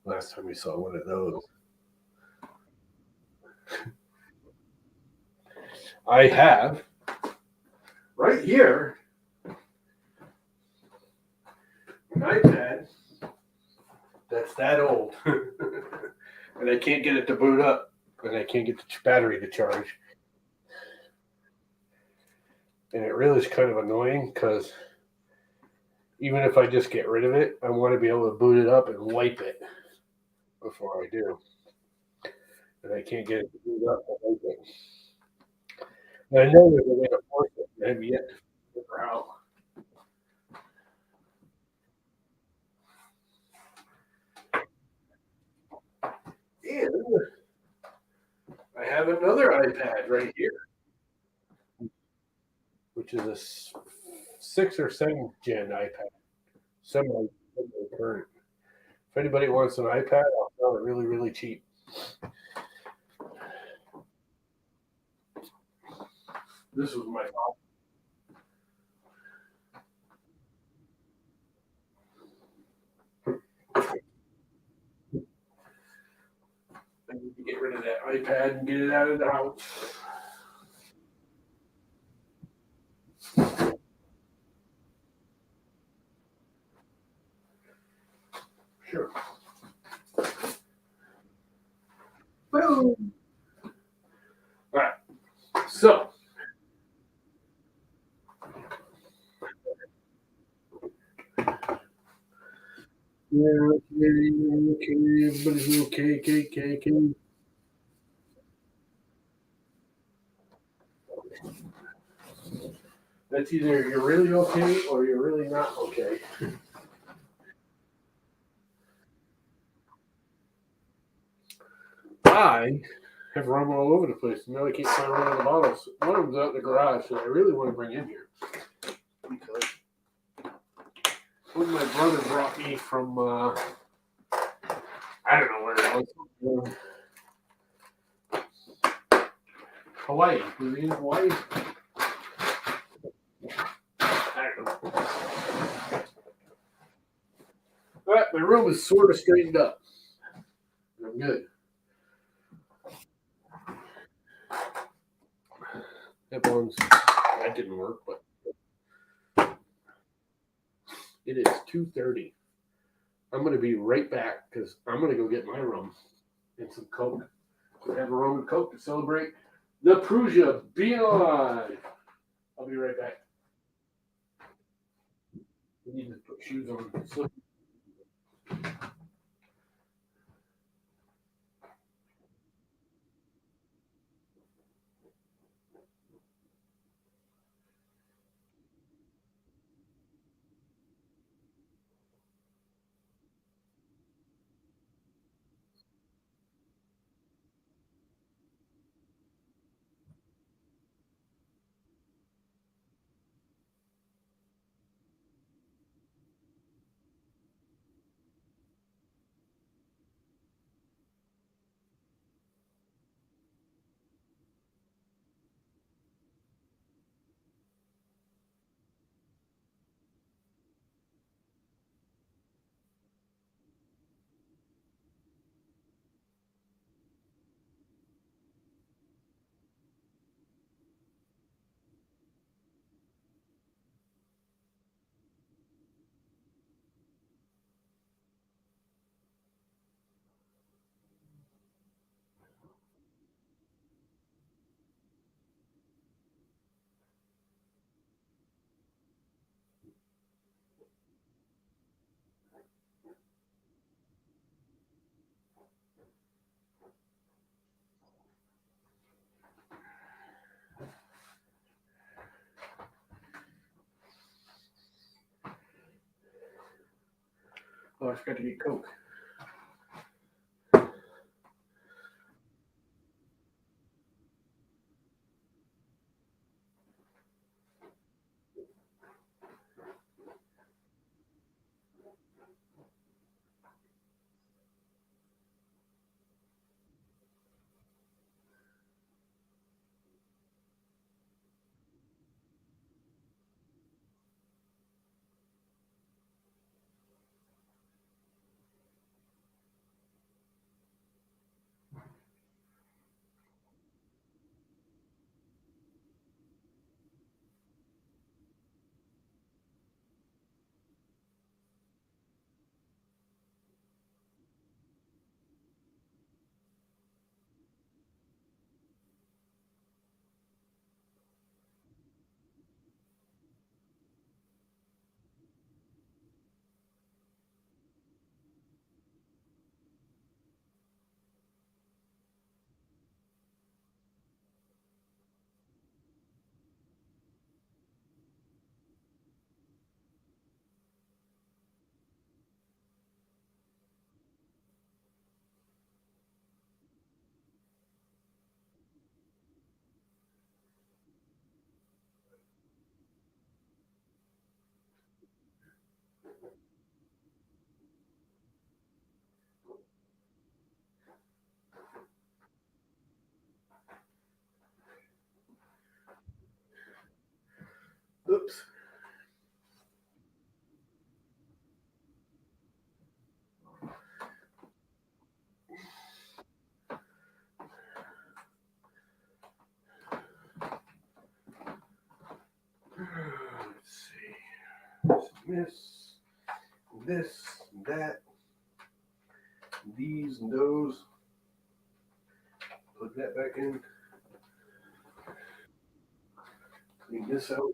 Last time we saw one of those. I have right here an iPad that's that old, and I can't get it to boot up, and I can't get the battery to charge. And it really is kind of annoying because even if I just get rid of it, I want to be able to boot it up and wipe it before I do. and I can't get it to boot up. I like it. And I know there's a way to force it, and I have yet to figure out how. And I have another iPad right here, which is a six or seven gen iPad, semi current. If anybody wants an iPad, I'll sell it really, really cheap. This was my fault. I need to get rid of that iPad and get it out of the house. Sure. Boom. All right. So, yeah, okay, okay, everybody's okay, okay, okay, okay. That's either you're really okay or you're really not okay. I have rum all over the place. Now I can't find one of the bottles. One of them's out in the garage that I really want to bring in here. Because when my brother brought me from, I don't know where it was, Hawaii. Was he in Hawaii? I don't know. All right, my room is sort of straightened up. I'm good. That didn't work, but it is 2:30. I'm going to be right back because I'm going to go get my rum and some Coke. We have a rum and Coke to celebrate the Prusa being alive. I'll be right back. We need to put shoes on. Oh, I forgot to get Coke. this, this, that, these, and those. Plug that back in. Clean this out.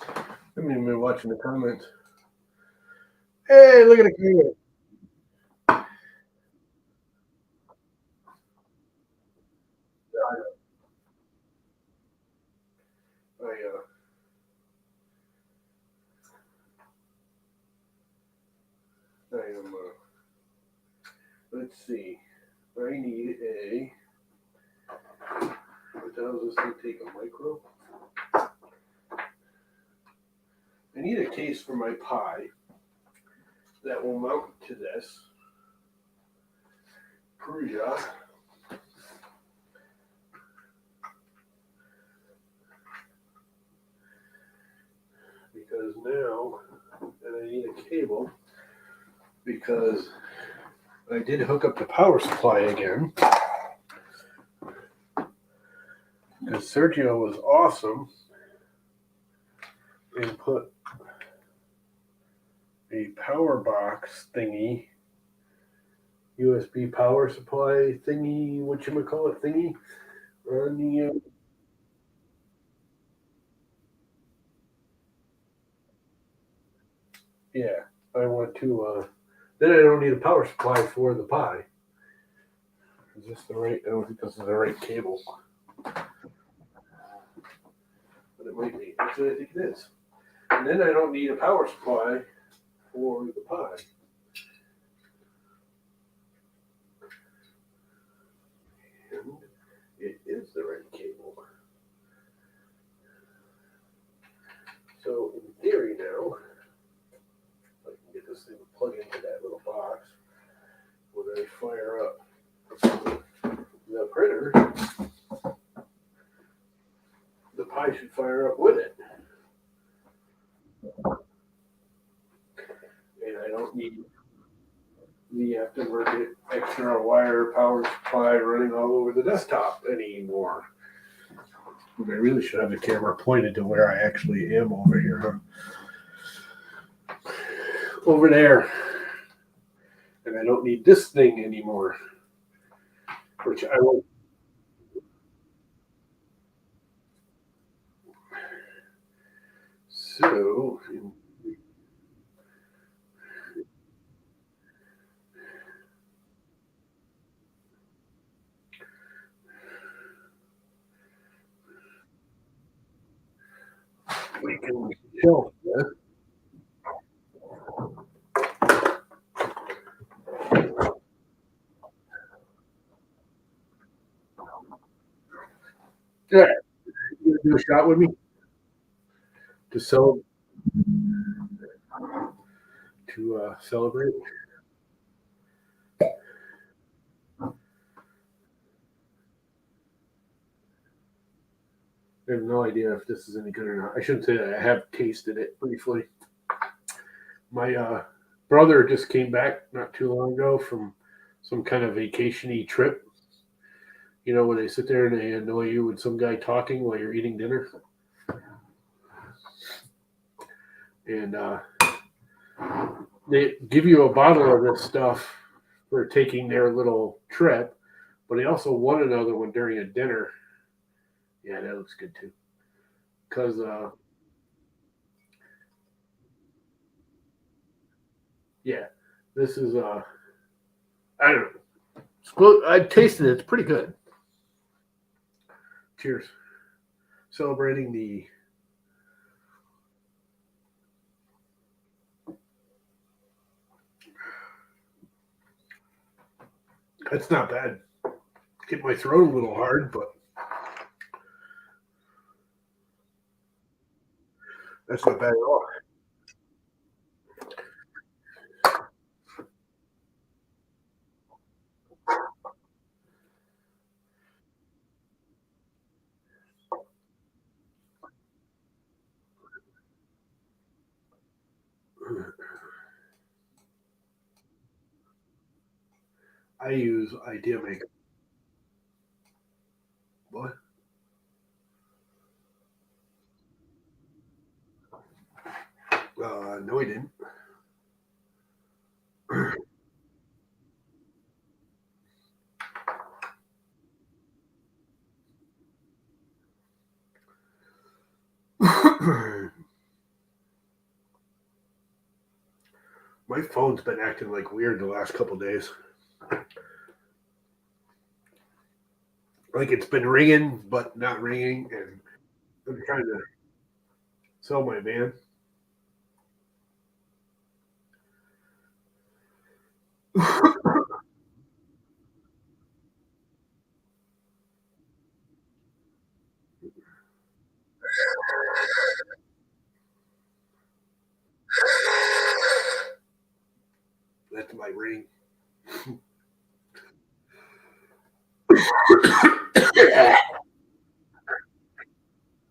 I haven't even been watching the comments. Hey, look at the comment. I, I am. Let's see. I need a. What the hell does this thing take? A micro? I need a case for my pie that will mount to this. Prusa. Because now, and I need a cable because I did hook up the power supply again. Because Sergio was awesome and put a power box thingy, USB power supply thingy, whatchamacallit thingy, on the. Yeah, I want to. Then I don't need a power supply for the pie. Is this the right? I don't think this is the right cable. But it might be. Actually, I think it is. And then I don't need a power supply for the pie. And it is the right cable. So in theory now, I can get this thing plugged into that little box when I fire up the printer. The pie should fire up with it. And I don't need the aftermarket extra wire power supply running all over the desktop anymore. I really should have the camera pointed to where I actually am over here, huh? Over there. And I don't need this thing anymore. Which I will. So, we can shelf this. Yeah, you gonna do a shot with me to celebrate. I have no idea if this is any good or not. I shouldn't say that. I have tasted it briefly. My brother just came back not too long ago from some kind of vacation-y trip. You know, when they sit there and they annoy you with some guy talking while you're eating dinner. And they give you a bottle of this stuff for taking their little trip, but he also won another one during a dinner. Yeah, that looks good too. Because, yeah, this is, I don't know. I tasted it. It's pretty good. Cheers. Celebrating the. That's not bad. Get my throat a little hard, but that's not bad at all. I use Idea Maker. What? No, he didn't. My phone's been acting like weird the last couple days. Like it's been ringing but not ringing, and I'm trying to sell my van. That's my ring.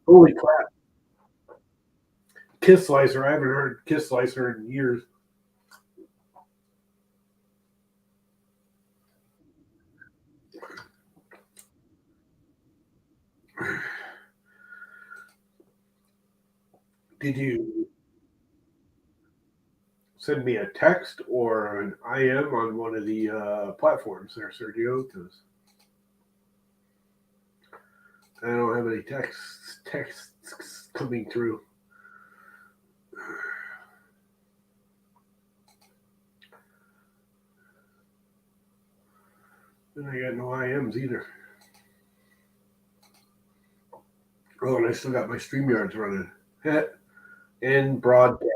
Holy crap! Kiss Slicer. I haven't heard Kiss Slicer in years. Did you send me a text or an IM on one of the platforms there, Sergio? Because I don't have any texts coming through. And I got no IMs either. Oh, and I still got my StreamYards running. And broadcast.